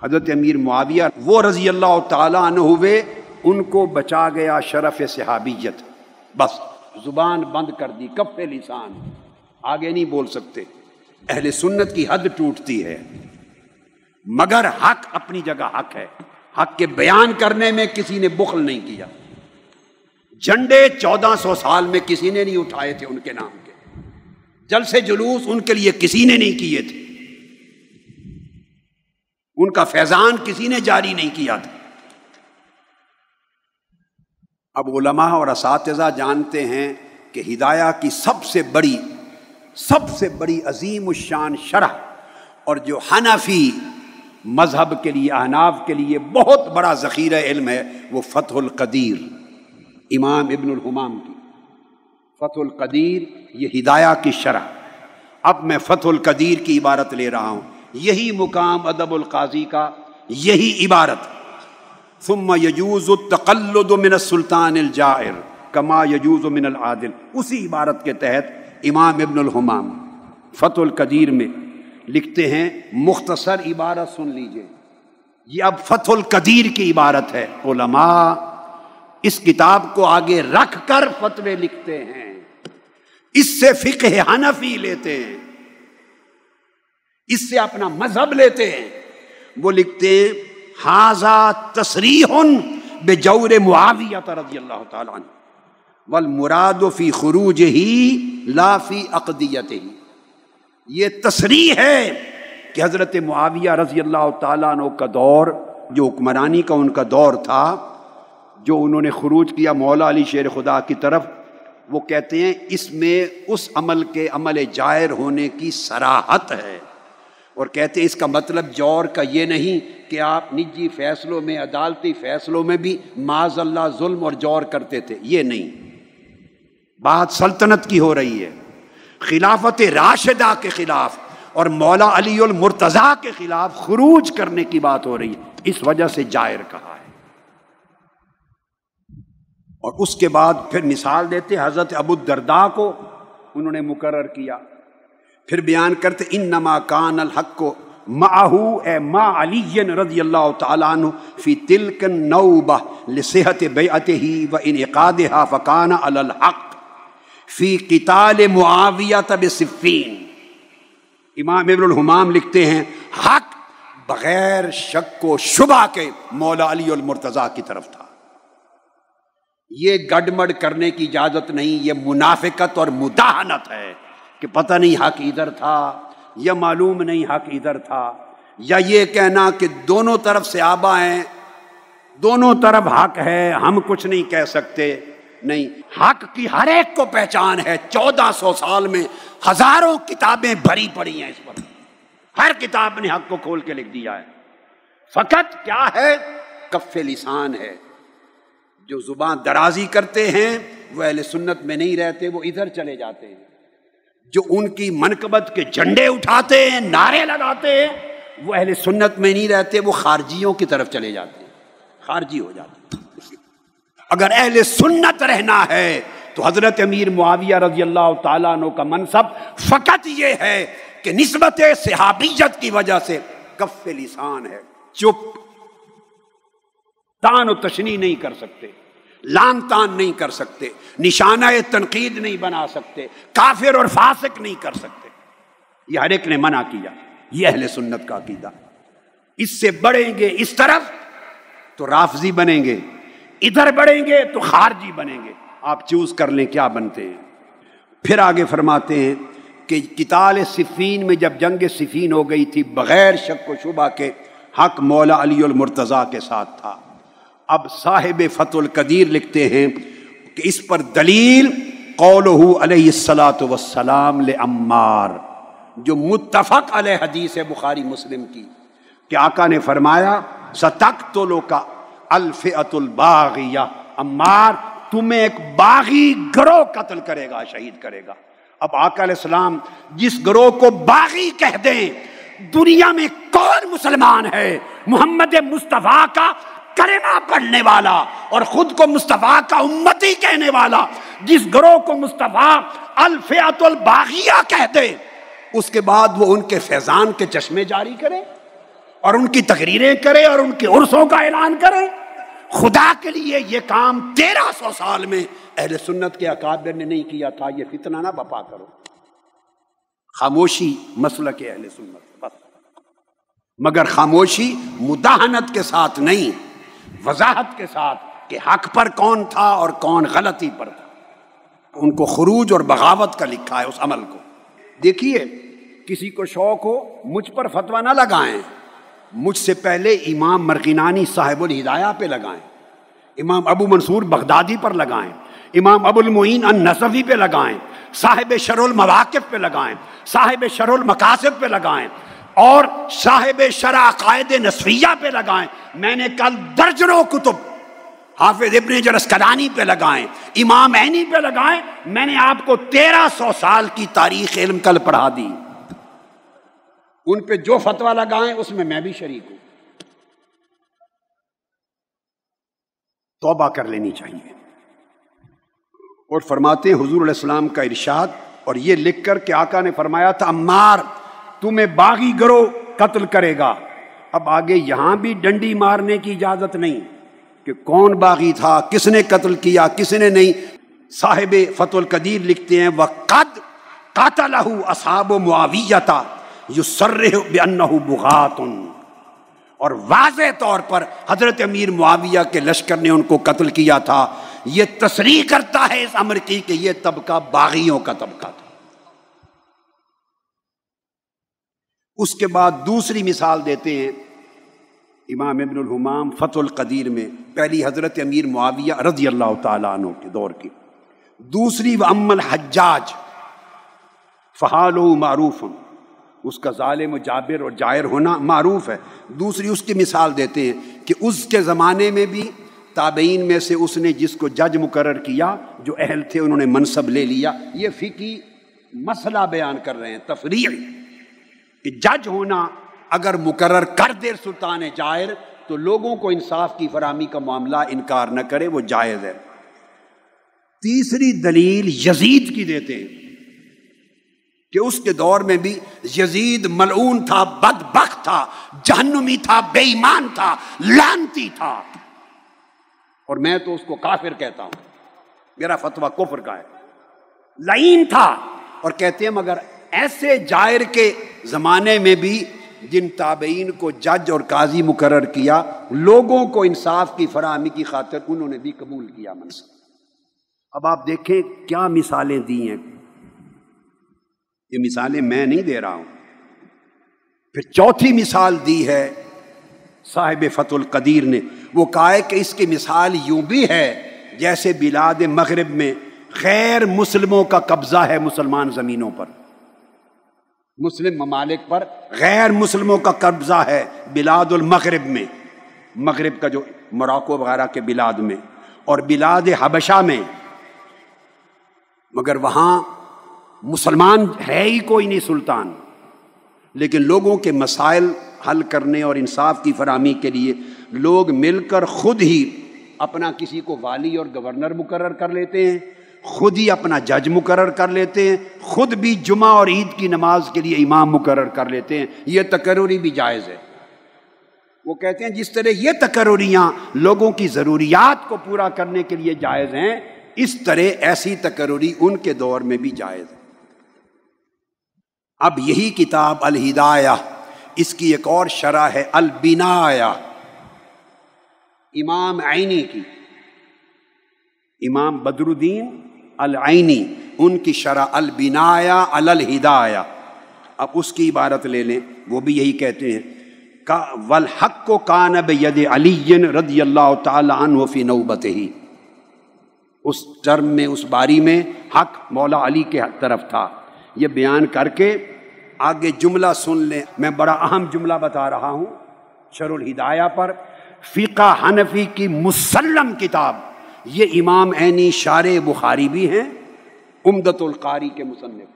حضرت امیر معاویہ وہ رضی اللہ تعالیٰ عنہ ہوئے، ان کو بچا گیا شرف صحابیت، بس زبان بند کر دی، کف لسان، آگے نہیں بول سکتے. اہل سنت کی حد ٹوٹتی ہے، مگر حق اپنی جگہ حق ہے. حق کے بیان کرنے میں کسی نے بخل نہیں کیا. جھنڈے 1400 سال میں کسی نے نہیں اٹھائے تھے ان کے نام کے، جلسے جلوس ان کے لیے کسی نے نہیں کیے تھے، ان کا فیضان کسی نے جاری نہیں کیا تھا. اب علماء اور اساتذہ جانتے ہیں کہ ہدایہ کی سب سے بڑی عظیم الشان شرح، اور جو حنفی مذہب کے لیے، احناف کے لیے بہت بڑا ذخیرہ علم ہے، وہ فتح القدیر، امام ابن الحمام کی فتح القدیر، یہ ہدایہ کی شرح. اب میں فتح القدیر کی عبارت لے رہا ہوں، یہی مقام ادب القاضی کا، یہی عبارت. ثم یجوز التقلد من السلطان الجائر کما یجوز من العادل، اسی عبارت کے تحت امام ابن الحمام فتح القدیر میں لکھتے ہیں، مختصر عبارت سن لیجئے، یہ اب فتح القدیر کی عبارت ہے، علماء اس کتاب کو آگے رکھ کر فتوے لکھتے ہیں، اس سے فقہ حنفی لیتے ہیں، اس سے اپنا مذہب لیتے ہیں۔ وہ لکھتے ہیں ھذا تصریح بجور معاویہ رضی اللہ تعالی عنہ والمراد فی خروجہ لا فی عقدیتہ، یہ تصریح ہے کہ حضرت معاویہ رضی اللہ تعالیٰ عنہ کا دور، جو حکمرانی کا ان کا دور تھا، جو انہوں نے خروج کیا مولا علی شیر خدا کی طرف، وہ کہتے ہیں اس میں اس عمل کے عمل جائر ہونے کی صراحت ہے، اور کہتے ہیں اس کا مطلب جور کا یہ نہیں کہ آپ نجی فیصلوں میں، عدالتی فیصلوں میں بھی معاذ اللہ ظلم اور جور کرتے تھے، یہ نہیں، بات سلطنت کی ہو رہی ہے، خلافت راشدہ کے خلاف اور مولا علی المرتضیٰ کے خلاف خروج کرنے کی بات ہو رہی ہے، اس وجہ سے جائر کہا ہے۔ اور اس کے بعد پھر مثال دیتے حضرت ابو الدرداء کو انہوں نے مقرر کیا، پھر بیان کرتے انما کان الحق معہ اے ما علی رضی اللہ تعالیٰ عنہ فی تلک النوبہ لصحت بیعتہ وانعقادہا فکان علی الحق فی قتال معاویہ بصفین۔ امام ابن الحمام لکھتے ہیں حق بغیر شک و شبہ کے مولا علی المرتضیٰ کی طرف تھا، یہ گڑمڑ کرنے کی اجازت نہیں، یہ منافقت اور مداہنت ہے کہ پتہ نہیں حق ادھر تھا یا معلوم نہیں حق ادھر تھا، یا یہ کہنا کہ دونوں طرف صحابہ ہیں، دونوں طرف حق ہے، ہم کچھ نہیں کہہ سکتے، نہیں، حق کی ہر ایک کو پہچان ہے، 1400 سال میں ہزاروں کتابیں بھری پڑی ہیں اس پر، ہر کتاب نے حق کو کھول کے لکھ دیا ہے، فقط کیا ہے، کف لسان ہے، جو زبان درازی کرتے ہیں وہ اہل سنت میں نہیں رہتے، وہ ادھر چلے جاتے ہیں، جو ان کی منقبت کے جھنڈے اٹھاتے ہیں، نعرے لگاتے ہیں، وہ اہل سنت میں نہیں رہتے، وہ خارجیوں کی طرف چلے جاتے ہیں، خارجی ہو جاتے ہیں۔ اگر اہل سنت رہنا ہے تو حضرت امیر معاویہ رضی اللہ تعالیٰ عنہ کا منصب فقط یہ ہے کہ نسبت صحابیت کی وجہ سے کف لسان ہے، چپ، تان و تشنیع نہیں کر سکتے، لان تان نہیں کر سکتے، نشانہ تنقید نہیں بنا سکتے، کافر اور فاسق نہیں کر سکتے، یہ ہر ایک نے منع کیا، یہ اہل سنت کا عقیدہ۔ اس سے بڑھیں گے اس طرف تو رافضی بنیں گے، ادھر بڑھیں گے تو خارجی بنیں گے، آپ چوز کر لیں کیا بنتے ہیں۔ پھر آگے فرماتے ہیں کہ قتال صفین میں جب جنگ صفین ہو گئی تھی، بغیر شک و شبہ کے حق مولا علی المرتضیٰ کے ساتھ تھا۔ اب صاحب فتح القدیر لکھتے ہیں کہ اس پر دلیل قولہ علیہ الصلاۃ والسلام لعمار، جو متفق علیہ حدیث ہے بخاری مسلم کی، کہ آقا نے فرمایا ستقتلک الفئۃ الباغیہ، عمار تمہیں ایک باغی گروہ قتل کرے گا، شہید کرے گا۔ اب آقا علیہ السلام جس گروہ کو باغی کہہ دیں، دنیا میں کون مسلمان ہے محمد مصطفیٰ کا کلمہ پڑھنے والا اور خود کو مصطفیٰ کا امتی کہنے والا، جس گروہ کو مصطفیٰ الفئۃ الباغیہ کہہ دے، اس کے بعد وہ ان کے فیضان کے چشمے جاری کرے اور ان کی تقریریں کرے اور ان کے عرسوں کا اعلان کرے؟ خدا کے لیے یہ کام 1300 سال میں اہل سنت کے اکابر نے نہیں کیا تھا، یہ فتنہ نہ بپا کرو۔ خاموشی مسلک اہل سنت بس، مگر خاموشی مداہنت کے ساتھ نہیں، وضاحت کے ساتھ کہ حق پر کون تھا اور کون غلطی پر تھا۔ ان کو خروج اور بغاوت کا لکھا ہے اس عمل کو۔ دیکھیے، کسی کو شوق ہو مجھ پر فتویٰ نہ لگائیں، مجھ سے پہلے امام مرغینانی صاحب الہدایہ پہ لگائیں، امام ابو منصور بغدادی پر لگائیں، امام ابو المعین النصفی پہ لگائیں، صاحب شرح المواقف پہ لگائیں، صاحب شرح المقاصد پہ لگائیں، اور صاحب شرح عقائد نصفیہ پہ لگائیں۔ میں نے کل درجنوں کتب حافظ ابن حجر اسقلانی پہ لگائیں، امام عینی پہ لگائیں۔ میں نے آپ کو 1300 سال کی تاریخ علم کل پڑھا دی، ان پہ جو فتویٰ لگائیں اس میں بھی شریک ہوں۔ توبہ کر لینی چاہیے۔ اور فرماتے ہیں حضور علیہ السلام کا ارشاد، اور یہ لکھ کر کہ آقا نے فرمایا تھا عمار تمہیں باغی گروہ قتل کرے گا۔ اب آگے یہاں بھی ڈنڈی مارنے کی اجازت نہیں کہ کون باغی تھا، کس نے قتل کیا، کس نے نہیں۔ صاحب فتح القدیر لکھتے ہیں وَقَدْ قَتَلَهُ أَصْحَابُ مُعَاوِيَّةَ يُصَرِّحُ بِأَنَّهُ بُغَاةٌ، اور واضح طور پر حضرت امیر معاویہ کے لشکر نے ان کو قتل کیا تھا۔ یہ تصریح کرتا ہے اس امر کی کہ یہ طبقہ باغیوں کا طبقہ تھا۔ اس کے بعد دوسری مثال دیتے ہیں امام ابن الہمام فتح القدیر میں، پہلی حضرت امیر معاویہ رضی اللہ تعالیٰ عنہ کے دور کی، دوسری وَأَمَّا الْحَجَّاجِ فَحَالُهُ مَعْرُوفٌ، اس کا ظالم و جابر اور جائر ہونا معروف ہے۔ دوسری اس کی مثال دیتے ہیں کہ اس کے زمانے میں بھی تابعین میں سے اس نے جس کو جج مقرر کیا، جو اہل تھے انہوں نے منصب لے لیا۔ یہ فقہی مسئلہ بیان کر رہے ہیں، تفریع، کہ جج ہونا اگر مقرر کر دے سلطان جائر تو لوگوں کو انصاف کی فراہمی کا معاملہ انکار نہ کرے، وہ جائز ہے۔ تیسری دلیل یزید کی دیتے ہیں کہ اس کے دور میں بھی یزید ملعون تھا، بدبخت تھا، جہنمی تھا، بے ایمان تھا، لعنتی تھا، اور میں تو اس کو کافر کہتا ہوں، میرا فتویٰ کفر کا ہے، لعین تھا۔ اور کہتے ہیں مگر ایسے جائر کے زمانے میں بھی جن تابعین کو جج اور قاضی مقرر کیا، لوگوں کو انصاف کی فراہمی کی خاطر انہوں نے بھی قبول کیا منصب۔ اب آپ دیکھیں کیا مثالیں دی ہیں، یہ مثالیں میں نہیں دے رہا ہوں۔ پھر چوتھی مثال دی ہے صاحب فتح القدیر نے، وہ کہا ہے کہ اس کی مثال یوں بھی ہے جیسے بلاد مغرب میں غیر مسلموں کا قبضہ ہے مسلمان زمینوں پر، مسلم ممالک پر غیر مسلموں کا قبضہ ہے بلاد المغرب میں، مغرب کا جو موراکو وغیرہ کے بلاد میں، اور بلاد حبشہ میں، مگر وہاں مسلمان ہے ہی کوئی نہیں سلطان، لیکن لوگوں کے مسائل حل کرنے اور انصاف کی فراہمی کے لیے لوگ مل کر خود ہی اپنا کسی کو والی اور گورنر مقرر کر لیتے ہیں، خود ہی اپنا جج مقرر کر لیتے ہیں، خود بھی جمعہ اور عید کی نماز کے لیے امام مقرر کر لیتے ہیں۔ یہ تقرری بھی جائز ہے۔ وہ کہتے ہیں جس طرح یہ تقرریاں لوگوں کی ضروریات کو پورا کرنے کے لیے جائز ہیں، اس طرح ایسی تقرری ان کے دور میں بھی جائز ہے۔ اب یہی کتاب الہدایہ، اس کی ایک اور شرح ہے البنایہ، امام عینی کی، امام بدر الدین العینی، ان کی شرح البنایہ علی الہدایہ۔ اب اس کی عبارت لے لیں، وہ بھی یہی کہتے ہیں والحق کان بید علی رضی اللہ تعالی عنہ فی نوبتہ، اس ٹرم میں، اس باری میں حق مولا علی کے طرف تھا۔ یہ بیان کر کے آگے جملہ سن لیں، میں بڑا اہم جملہ بتا رہا ہوں شرح الہدایہ پر۔ فقہ حنفی کی مسلم کتاب، یہ امام عینی شارح بخاری بھی ہیں، عمدۃ القاری کے مصنف،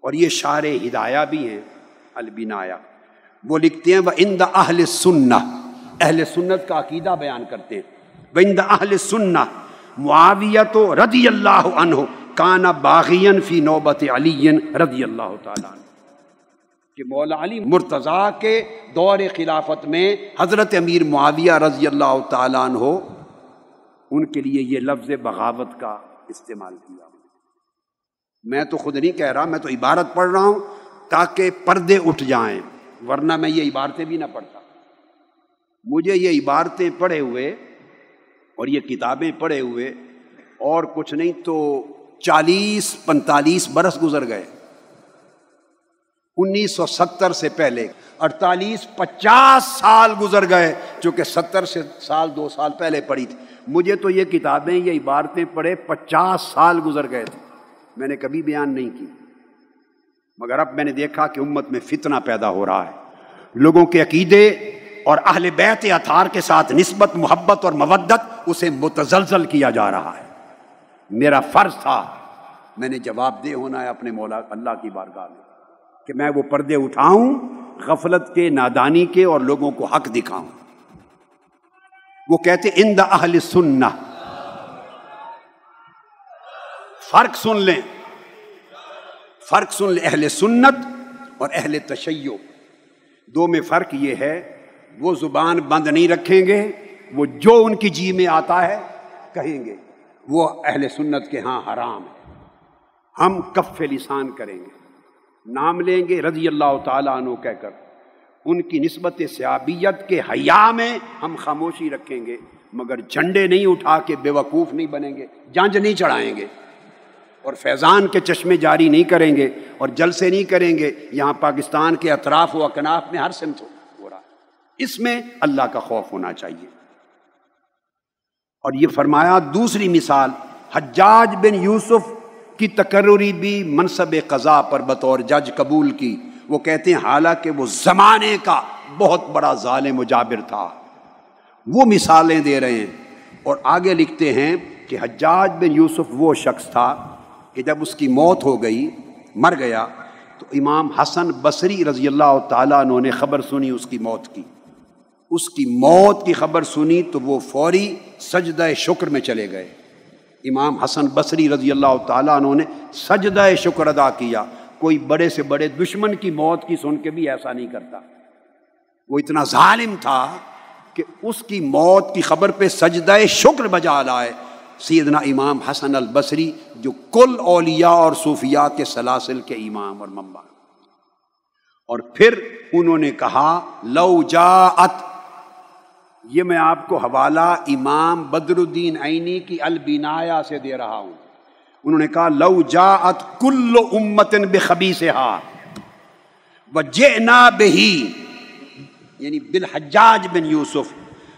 اور یہ شارح ہدایہ بھی ہیں البنایہ۔ وہ لکھتے ہیں وَعِنْدَ أَهْلِ السُّنَّةِ، اہل سنت کا عقیدہ بیان کرتے ہیں۔ وَعِنْدَ أَهْلِ السُّنَّةِ معاویہ رضی اللہ عنہ کان باغیاً فی نوبت علی رضی اللہ تعالیٰ عنہ، کہ مولا علی مرتضیٰ کے دور خلافت میں حضرت امیر معاویہ رضی اللہ تعالیٰ عنہ، ان کے لیے یہ لفظ بغاوت کا استعمال کیا۔ میں تو خود نہیں کہہ رہا، میں تو عبارت پڑھ رہا ہوں تاکہ پردے اٹھ جائیں، ورنہ میں یہ عبارتیں بھی نہ پڑھتا۔ مجھے یہ عبارتیں پڑھے ہوئے اور یہ کتابیں پڑھے ہوئے اور کچھ نہیں تو 40-45 برس گزر گئے۔ 1970 سے پہلے 48-50 سال گزر گئے، چونکہ 70 سال 2 سال پہلے پڑھی تھی۔ مجھے تو یہ کتابیں، یہ عبارتیں پڑھے 50 سال گزر گئے تھے، میں نے کبھی بیان نہیں کی، مگر اب میں نے دیکھا کہ امت میں فتنہ پیدا ہو رہا ہے، لوگوں کے عقیدے اور اہل بیت اطہار کے ساتھ نسبت، محبت اور مودت، اسے متزلزل کیا جا رہا ہے۔ میرا فرض تھا، میں نے جواب دہ ہونا ہے اپنے مولا اللہ کی بارگاہ میں، کہ میں وہ پردے اٹھاؤں غفلت کے، نادانی کے، اور لوگوں کو حق دکھاؤں۔ وہ کہتے عند اہل سنہ، فرق سن لیں، فرق سن لیں، اہل سنت اور اہل تشیع، دو میں فرق یہ ہے، وہ زبان بند نہیں رکھیں گے، وہ جو ان کی جی میں آتا ہے کہیں گے، وہ اہل سنت کے ہاں حرام ہے۔ ہم کف لسان کریں گے، نام لیں گے رضی اللہ تعالیٰ عنہ کہہ کر، ان کی نسبت صحابیت کے حیا میں ہم خاموشی رکھیں گے، مگر جھنڈے نہیں اٹھا کے بے وقوف نہیں بنیں گے، جانج نہیں چڑھائیں گے، اور فیضان کے چشمے جاری نہیں کریں گے، اور جلسے نہیں کریں گے یہاں پاکستان کے اطراف و اکناف میں ہر سمت ہو رہا۔ اس میں اللہ کا خوف ہونا چاہیے۔ اور یہ فرمایا دوسری مثال حجاج بن یوسف کی تقرری بھی منصب قضا پر بطور جج قبول کی، وہ کہتے ہیں حالانکہ وہ زمانے کا بہت بڑا ظالم و جابر تھا، وہ مثالیں دے رہے ہیں۔ اور آگے لکھتے ہیں کہ حجاج بن یوسف وہ شخص تھا کہ جب اس کی موت ہو گئی، مر گیا، تو امام حسن بصری رضی اللہ تعالیٰ عنہ نے خبر سنی اس کی موت کی، اس کی موت کی خبر سنی تو وہ فوری سجدہ شکر میں چلے گئے۔ امام حسن بصری رضی اللہ تعالیٰ عنہ نے سجدہ شکر ادا کیا۔ کوئی بڑے سے بڑے دشمن کی موت کی سن کے بھی ایسا نہیں کرتا، وہ اتنا ظالم تھا کہ اس کی موت کی خبر پہ سجدہ شکر بجا لائے سیدنا امام حسن البصری، جو کل اولیاء اور صوفیاء کے سلاسل کے امام اور منبع۔ اور پھر انہوں نے کہا لو جاءت، یہ میں آپ کو حوالہ امام بدر الدین عینی کی البنایہ سے دے رہا ہوں، انہوں نے کہا لو جاءت کل امت بخبیثہا وجئنا بہ، یعنی بالحجاج بن یوسف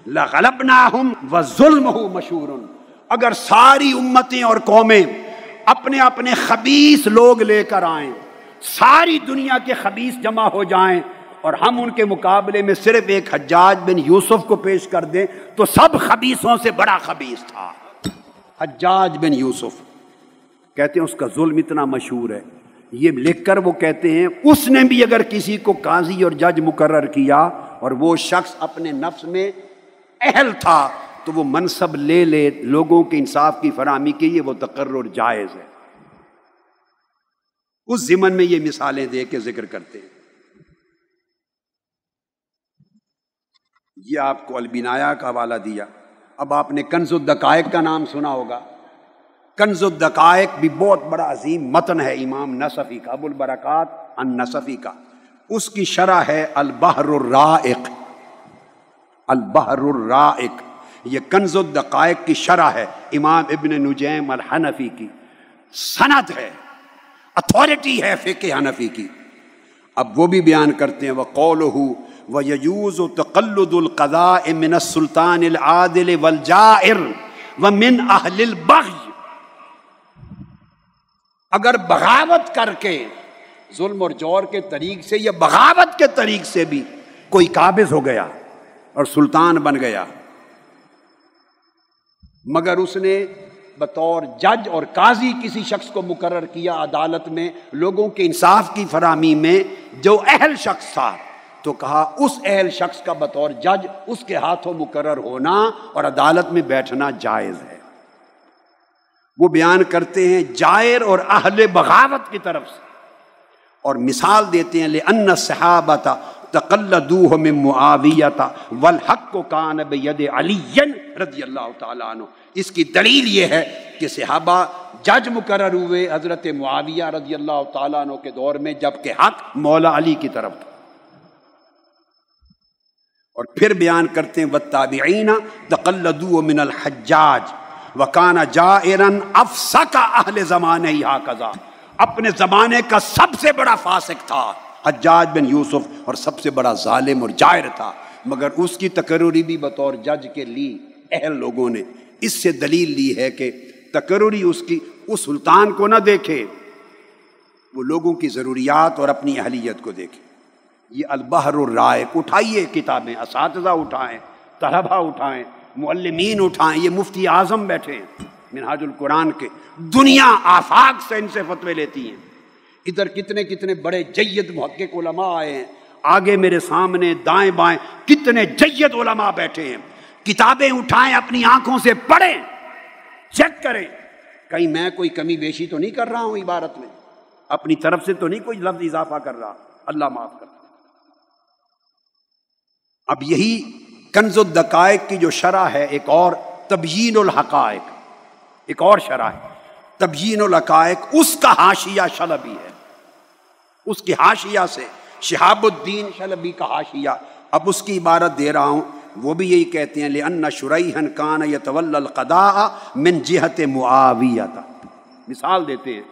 لغلبناہم وظلمہ مشہور، اگر ساری امتیں اور قومیں اپنے اپنے خبیث لوگ لے کر آئیں، ساری دنیا کے خبیث جمع ہو جائیں اور ہم ان کے مقابلے میں صرف ایک حجاج بن یوسف کو پیش کر دیں تو سب خبیثوں سے بڑا خبیث تھا حجاج بن یوسف۔ کہتے ہیں اس کا ظلم اتنا مشہور ہے، یہ لکھ کر وہ کہتے ہیں اس نے بھی اگر کسی کو قاضی اور جج مقرر کیا اور وہ شخص اپنے نفس میں اہل تھا تو وہ منصب لے لے، لوگوں کے انصاف کی فراہمی کے لیے وہ تقرر جائز ہے۔ اس ضمن میں یہ مثالیں دے کے ذکر کرتے ہیں۔ یہ آپ کو البنایہ کا حوالہ دیا۔ اب آپ نے کنز الدقائق کا نام سنا ہوگا، کنز الدقائق بھی بہت بڑا عظیم متن ہے امام نصفی کا، ابو البرکات النصفی کا، اس کی شرح ہے البحر الرائق، البحر الرائق، یہ کنز الدقائق کی شرح ہے امام ابن نجیم الحنفی کی، سند ہے، اتھارٹی ہے فقہ حنفی کی۔ اب وہ بھی بیان کرتے ہیں وقولہ وَيَجُوزُ تَقَلُّدُ الْقَضَاءِ مِنَ السُّلْطَانِ الْعَادِلِ وَالْجَائِرِ وَمِنْ أَهْلِ الْبَغْيِ، اگر بغاوت کر کے ظلم اور جور کے طریق سے یا بغاوت کے طریق سے بھی کوئی قابض ہو گیا اور سلطان بن گیا، مگر اس نے بطور جج اور قاضی کسی شخص کو مقرر کیا عدالت میں لوگوں کے انصاف کی فراہمی میں جو اہل شخص تھا، تو کہا اس اہل شخص کا بطور جج اس کے ہاتھوں مقرر ہونا اور عدالت میں بیٹھنا جائز ہے۔ وہ بیان کرتے ہیں جائر اور اہل بغاوت کی طرف سے، اور مثال دیتے ہیں لأن الصحابۃ تقلدوہ من معاویۃ والحق کان بید علی رضی اللہ تعالیٰ عنہ۔ اس کی دلیل یہ ہے کہ صحابہ جج مقرر ہوئے حضرت معاویہ رضی اللہ تعالیٰ عنہ کے دور میں، جبکہ حق مولا علی کی طرف تھا۔ اور پھر بیان کرتے ہیں والتابعین تقلدوا من الحجاج وکان جائرا افسق اہل زمانہ ہکذا، اپنے زمانے کا سب سے بڑا فاسق تھا حجاج بن یوسف اور سب سے بڑا ظالم اور جائر تھا، مگر اس کی تقرری بھی بطور جج کے لی اہل لوگوں نے۔ اس سے دلیل لی ہے کہ تقرری اس کی اس سلطان کو نہ دیکھے، وہ لوگوں کی ضروریات اور اپنی اہلیت کو دیکھے۔ یہ البحر الرائق، اٹھائیے کتابیں، اساتذہ اٹھائیں، طلبہ اٹھائیں، معلمین اٹھائیں، یہ مفتی اعظم بیٹھے ہیں منہاج القرآن کے، دنیا آفاق سے ان سے فتوے لیتی ہیں۔ ادھر کتنے کتنے بڑے جید محقق علماء آئے ہیں، آگے میرے سامنے دائیں بائیں کتنے جید علماء بیٹھے ہیں، کتابیں اٹھائیں، اپنی آنکھوں سے پڑھیں، چیک کریں، کہیں میں کوئی کمی بیشی تو نہیں کر رہا ہوں عبارت میں، اپنی طرف سے تو نہیں کوئی لفظ اضافہ کر رہا، اللہ معاف کر۔ اب یہی کنز الدقائق کی جو شرح ہے، ایک اور تبیین الحقائق، ایک اور شرح ہے تبیین الحقائق، اس کا حاشیہ شلبی ہے، اس کی حاشیہ سے شہاب الدین شلبی کا حاشیہ، اب اس کی عبارت دے رہا ہوں، وہ بھی یہی کہتے ہیں لأن شریحا کان یتولی القضاء من جہت معاویہ، مثال دیتے ہیں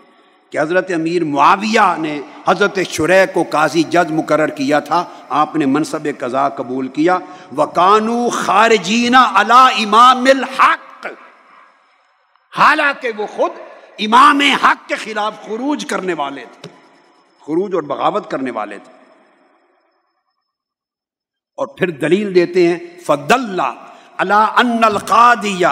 کہ حضرت امیر معاویہ نے حضرت شریح کو قاضی جج مقرر کیا تھا، آپ نے منصب قضاء قبول کیا، وَكَانُوا خَارِجِينَ عَلَىٰ إِمَامِ الْحَقِّ، حالانکہ وہ خود امام حق کے خلاف خروج کرنے والے تھے، خروج اور بغاوت کرنے والے تھے۔ اور پھر دلیل دیتے ہیں فَدَلَّ عَلَىٰ أَنَّ الْقَاضِيَ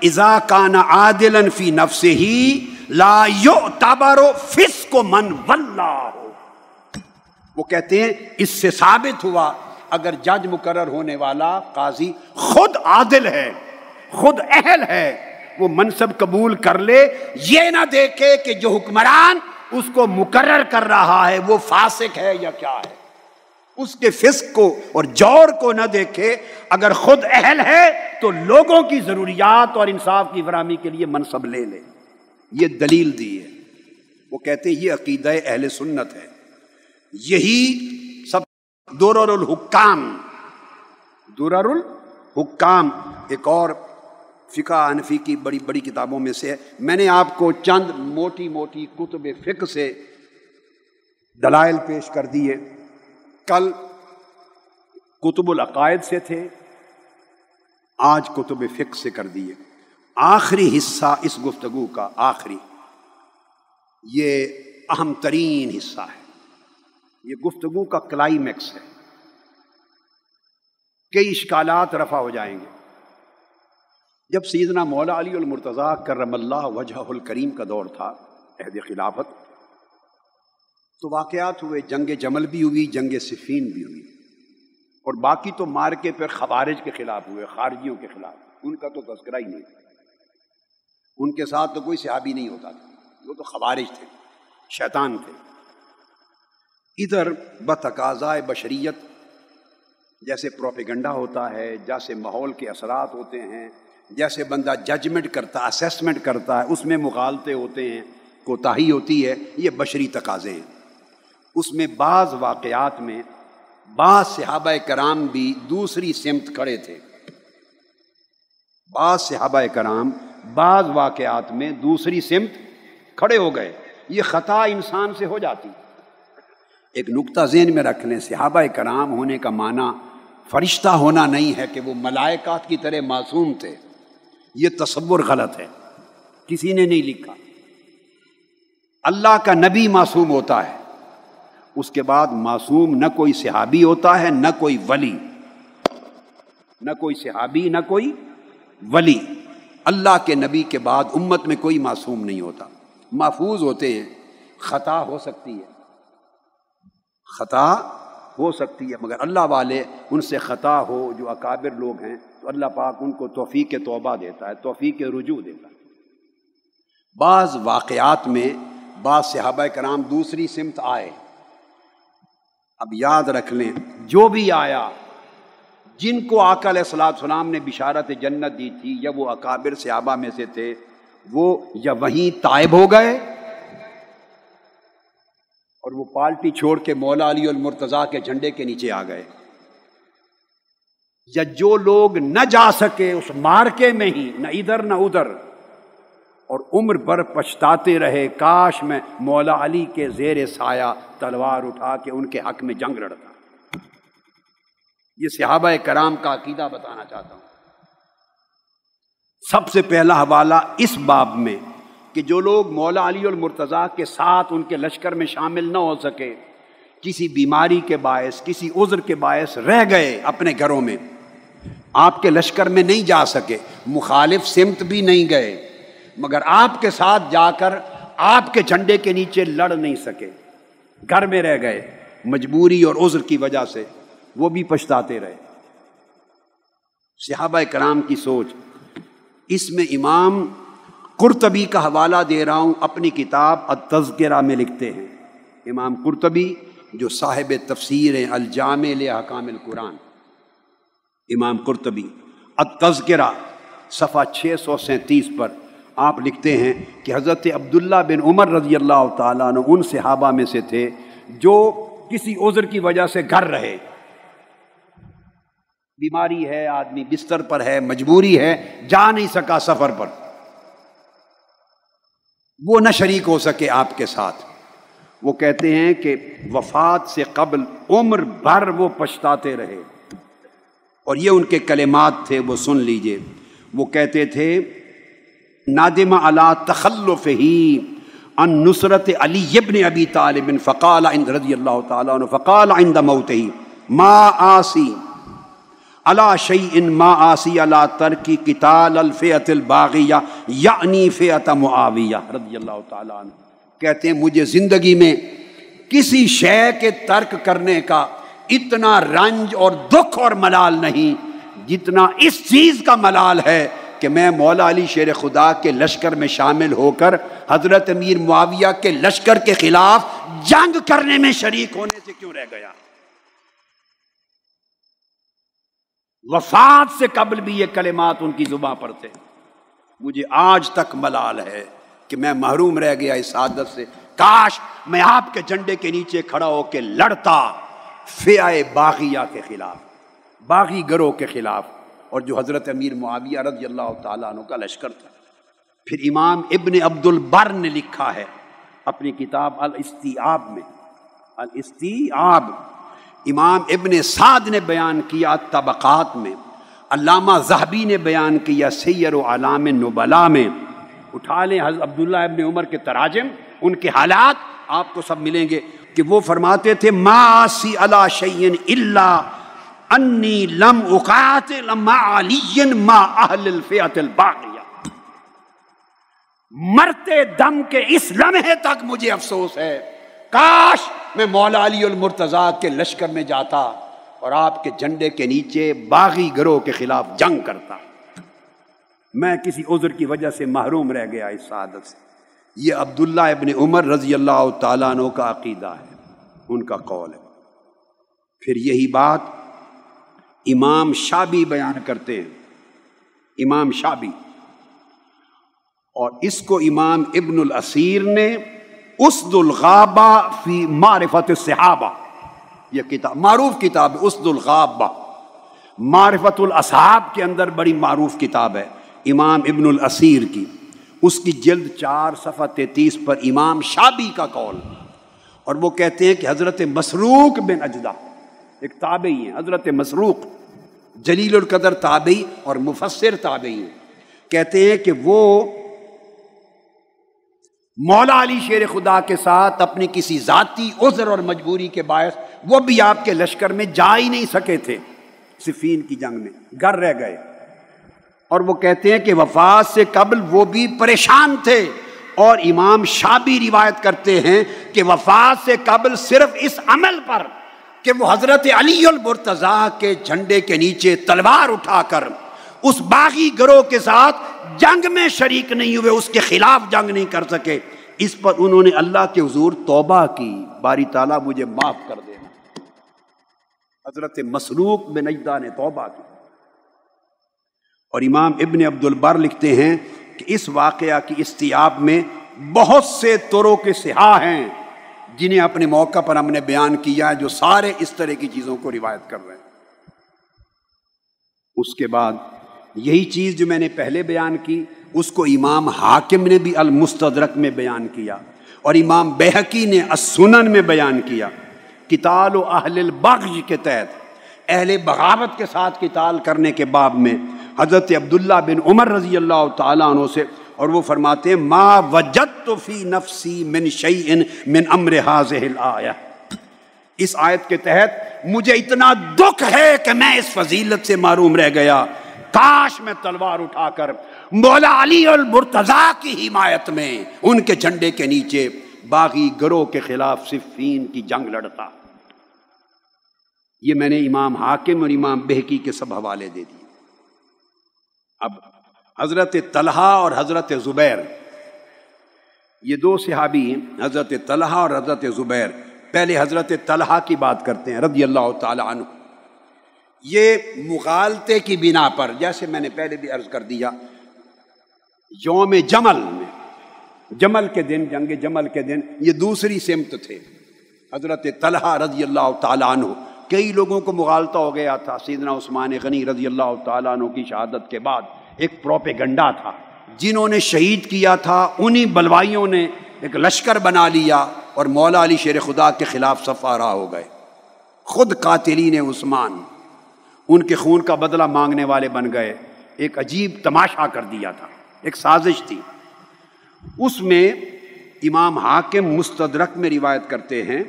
إِذَا كَانَ عَادِلًا فِي نَفْسِهِ لَا يُعْتَبَرُ فِسْقُ مَنْ وَلَّاهُ، وہ کہتے ہیں اس سے ثابت ہوا اگر جج مقرر ہونے والا قاضی خود عادل ہے، خود اہل ہے، وہ منصب قبول کر لے، یہ نہ دیکھے کہ جو حکمران اس کو مقرر کر رہا ہے وہ فاسق ہے یا کیا ہے، اس کے فسق کو اور جور کو نہ دیکھے، اگر خود اہل ہے تو لوگوں کی ضروریات اور انصاف کی فراہمی کے لیے منصب لے لے۔ یہ دلیل دی ہے، وہ کہتے ہیں یہ عقیدہ اہل سنت ہے، یہی سب درر الحکام، درر الحکام ایک اور فقہ حنفی کی بڑی بڑی کتابوں میں سے ہے۔ میں نے آپ کو چند موٹی موٹی کتب فقہ سے دلائل پیش کر دیے، کل کتب العقائد سے تھے، آج کتب فقہ سے کر دیے۔ آخری حصہ اس گفتگو کا، آخری یہ اہم ترین حصہ ہے، یہ گفتگو کا کلائمیکس ہے، کئی اشکالات رفع ہو جائیں گے۔ جب سیدنا مولا علی المرتضیٰ کرم اللہ وجہہ الکریم کا دور تھا، عہد خلافت، تو واقعات ہوئے، جنگ جمل بھی ہوئی، جنگ صفین بھی ہوئی، اور باقی تو مارکے پہ خوارج کے خلاف ہوئے، خارجیوں کے خلاف، ان کا تو تذکرہ ہی نہیں، ان کے ساتھ تو کوئی صحابی نہیں ہوتا تھا، وہ تو خوارج تھے، شیطان تھے۔ ادھر بتقاضائے بشریت جیسے پروپیگنڈا ہوتا ہے، جیسے ماحول کے اثرات ہوتے ہیں، جیسے بندہ ججمنٹ کرتا، اسیسمنٹ کرتا ہے، اس میں مغالطے ہوتے ہیں، کوتاہی ہوتی ہے، یہ بشری تقاضے ہیں۔ اس میں بعض واقعات میں بعض صحابہ کرام بھی دوسری سمت کھڑے تھے، بعض صحابہ کرام بعض واقعات میں دوسری سمت کھڑے ہو گئے، یہ خطا انسان سے ہو جاتی۔ ایک نقطہ ذہن میں رکھ لیں، صحابہ کرام ہونے کا معنی فرشتہ ہونا نہیں ہے کہ وہ ملائکات کی طرح معصوم تھے، یہ تصور غلط ہے، کسی نے نہیں لکھا۔ اللہ کا نبی معصوم ہوتا ہے، اس کے بعد معصوم نہ کوئی صحابی ہوتا ہے نہ کوئی ولی، نہ کوئی صحابی نہ کوئی ولی۔ اللہ کے نبی کے بعد امت میں کوئی معصوم نہیں ہوتا، محفوظ ہوتے ہیں، خطا ہو سکتی ہے، خطا ہو سکتی ہے، مگر اللہ والے ان سے خطا ہو جو اکابر لوگ ہیں تو اللہ پاک ان کو توفیق توبہ دیتا ہے، توفیق رجوع دیتا ہے۔ بعض واقعات میں بعض صحابہ کرام دوسری سمت آئے، اب یاد رکھ لیں جو بھی آیا، جن کو آقا علیہ الصلوۃ والسلام نے بشارت جنت دی تھی، یا وہ اکابر صحابہ میں سے تھے، وہ یا وہیں طائب ہو گئے اور وہ پارٹی چھوڑ کے مولا علی المرتضیٰ کے جھنڈے کے نیچے آ گئے، یا جو لوگ نہ جا سکے اس مارکے میں ہی، نہ ادھر نہ ادھر، اور عمر بھر پچھتاتے رہے کاش میں مولا علی کے زیر سایہ تلوار اٹھا کے ان کے حق میں جنگ لڑتا۔ یہ صحابہ کرام کا عقیدہ بتانا چاہتا ہوں۔ سب سے پہلا حوالہ اس باب میں کہ جو لوگ مولا علی المرتضیٰ کے ساتھ ان کے لشکر میں شامل نہ ہو سکے، کسی بیماری کے باعث، کسی عذر کے باعث رہ گئے اپنے گھروں میں، آپ کے لشکر میں نہیں جا سکے، مخالف سمت بھی نہیں گئے، مگر آپ کے ساتھ جا کر آپ کے جھنڈے کے نیچے لڑ نہیں سکے، گھر میں رہ گئے مجبوری اور عذر کی وجہ سے، وہ بھی پچھتاتے رہے۔ صحابہ کرام کی سوچ، اس میں امام قرطبی کا حوالہ دے رہا ہوں، اپنی کتاب التذکرہ میں لکھتے ہیں، امام قرطبی جو صاحب تفسیر ہیں الجامع لاحکام القرآن، امام قرطبی التذکرہ صفحہ 637 پر آپ لکھتے ہیں کہ حضرت عبداللہ بن عمر رضی اللہ تعالیٰ عنہ ان صحابہ میں سے تھے جو کسی عذر کی وجہ سے گھر رہے، بیماری ہے، آدمی بستر پر ہے، مجبوری ہے، جا نہیں سکا سفر پر، وہ نہ شریک ہو سکے آپ کے ساتھ۔ وہ کہتے ہیں کہ وفات سے قبل عمر بھر وہ پچھتاتے رہے، اور یہ ان کے کلمات تھے، وہ سن لیجئے۔ وہ کہتے تھے نادم علی تخلفہ عن نصرت علی ابن ابی طالب فقال عند رضی اللہ تعالیٰ عنہ فقال عند موتہ ما آسی علی شیء ما آسی علی ترک قتال الفئۃ الباغیہ یعنی فئۃ معاویہ رضی اللہ تعالیٰ عنہ۔ کہتے ہیں مجھے زندگی میں کسی شے کے ترک کرنے کا اتنا رنج اور دکھ اور ملال نہیں جتنا اس چیز کا ملال ہے کہ میں مولا علی شیر خدا کے لشکر میں شامل ہو کر حضرت امیر معاویہ کے لشکر کے خلاف جنگ کرنے میں شریک ہونے سے کیوں رہ گیا۔ وفات سے قبل بھی یہ کلمات ان کی زباں پر تھے۔ مجھے آج تک ملال ہے کہ میں محروم رہ گیا اس سعادت سے، کاش میں آپ کے جھنڈے کے نیچے کھڑا ہو کے لڑتا فئہ باغیہ کے خلاف، باغی گروہ کے خلاف، اور جو حضرت امیر معاویہ رضی اللہ تعالیٰ عنہ کا لشکر تھا۔ پھر امام ابن عبد البر نے لکھا ہے اپنی کتاب الاستیعاب میں، الاستیعاب، امام ابن سعد نے بیان کیا طبقات میں، علامہ ذہبی نے بیان کیا سیر و اعلام النبلاء میں۔ اٹھا لیں حضرت عبداللہ ابن عمر کے تراجم، ان کے حالات آپ کو سب ملیں گے کہ وہ فرماتے تھے ما آسی علی شیء الا انی لم اقاتل مع علی مع اہل الفئۃ الباغیہ۔ مرتے دم کے اس لمحے تک مجھے افسوس ہے، کاش میں مولا علی المرتضیٰ کے لشکر میں جاتا اور آپ کے جھنڈے کے نیچے باغی گروہ کے خلاف جنگ کرتا۔ میں کسی عذر کی وجہ سے محروم رہ گیا اس سعادت سے۔ یہ عبداللہ ابن عمر رضی اللہ تعالیٰ عنہ کا عقیدہ ہے، ان کا قول ہے۔ پھر یہی بات امام شابی بیان کرتے ہیں، امام شابی، اور اس کو امام ابن الاسیر نے اسد الغابہ فی معرفت الصحابہ، یہ کتاب معروف کتاب ہے، اسد الغابہ معرفت الاصحاب کے اندر بڑی معروف کتاب ہے امام ابن الاسیر کی، اس کی جلد 4 صفحہ 33 پر امام شابی کا قول، اور وہ کہتے ہیں کہ حضرت مسروق بن اجدہ ایک تابعی ہیں، حضرت مسروق جلیل القدر تابعی اور مفسر تابعی ہیں، کہتے ہیں کہ وہ مولا علی شیر خدا کے ساتھ اپنی کسی ذاتی عذر اور مجبوری کے باعث وہ بھی آپ کے لشکر میں جا ہی نہیں سکے تھے، صفین کی جنگ میں گھر رہ گئے، اور وہ کہتے ہیں کہ وفات سے قبل وہ بھی پریشان تھے، اور امام شابی روایت کرتے ہیں کہ وفات سے قبل صرف اس عمل پر کہ وہ حضرت علی المرتضیٰ کے جھنڈے کے نیچے تلوار اٹھا کر اس باغی گروہ کے ساتھ جنگ میں شریک نہیں ہوئے، اس کے خلاف جنگ نہیں کر سکے، اس پر انہوں نے اللہ کے حضور توبہ کی، باری تعالیٰ مجھے معاف کر دینا۔ حضرت مسروق بن اجدہ نے توبہ کی۔ اور امام ابن عبد البر لکھتے ہیں کہ اس واقعہ کی استیعاب میں بہت سے طرق صحاح ہیں جنہیں اپنے موقع پر ہم نے بیان کیا ہے، جو سارے اس طرح کی چیزوں کو روایت کر رہے ہیں۔ اس کے بعد یہی چیز جو میں نے پہلے بیان کی اس کو امام حاکم نے بھی المستدرک میں بیان کیا، اور امام بیہقی نے السنن میں بیان کیا۔ قتال و اہل البغی کے تحت اہل بغاوت کے ساتھ قتال کرنے کے باب میں حضرت عبداللہ بن عمر رضی اللہ تعالیٰ عنہ سے، اور وہ فرماتے ہیں ما وجدت فی نفسی من شیء من امر هذه الآیہ، اس آیت کے تحت مجھے اتنا دکھ ہے کہ میں اس فضیلت سے محروم رہ گیا، کاش میں تلوار اٹھا کر مولا علی المرتضیٰ کی حمایت میں ان کے جھنڈے کے نیچے باغی گروہ کے خلاف صفین کی جنگ لڑتا۔ یہ میں نے امام حاکم اور امام بہقی کے سب حوالے دے دیے۔ اب حضرت طلحہ اور حضرت زبیر، یہ دو صحابی ہیں، حضرت طلحہ اور حضرت زبیر۔ پہلے حضرت طلحہ کی بات کرتے ہیں رضی اللہ تعالی عنہ۔ یہ مغالطے کی بنا پر، جیسے میں نے پہلے بھی عرض کر دیا، یوم جمل میں، جمل کے دن، جنگ جمل کے دن، یہ دوسری سمت تھے حضرت طلحہ رضی اللہ تعالی عنہ۔ کئی لوگوں کو مغالطہ ہو گیا تھا، سیدنا عثمان غنی رضی اللہ تعالیٰ عنہ کی شہادت کے بعد ایک پروپیگنڈا تھا، جنہوں نے شہید کیا تھا انہی بلوائیوں نے ایک لشکر بنا لیا اور مولا علی شیر خدا کے خلاف صف آرا ہو گئے، خود قاتلین عثمان ان کے خون کا بدلہ مانگنے والے بن گئے۔ ایک عجیب تماشا کر دیا تھا، ایک سازش تھی۔ اس میں امام حاکم مستدرک میں روایت کرتے ہیں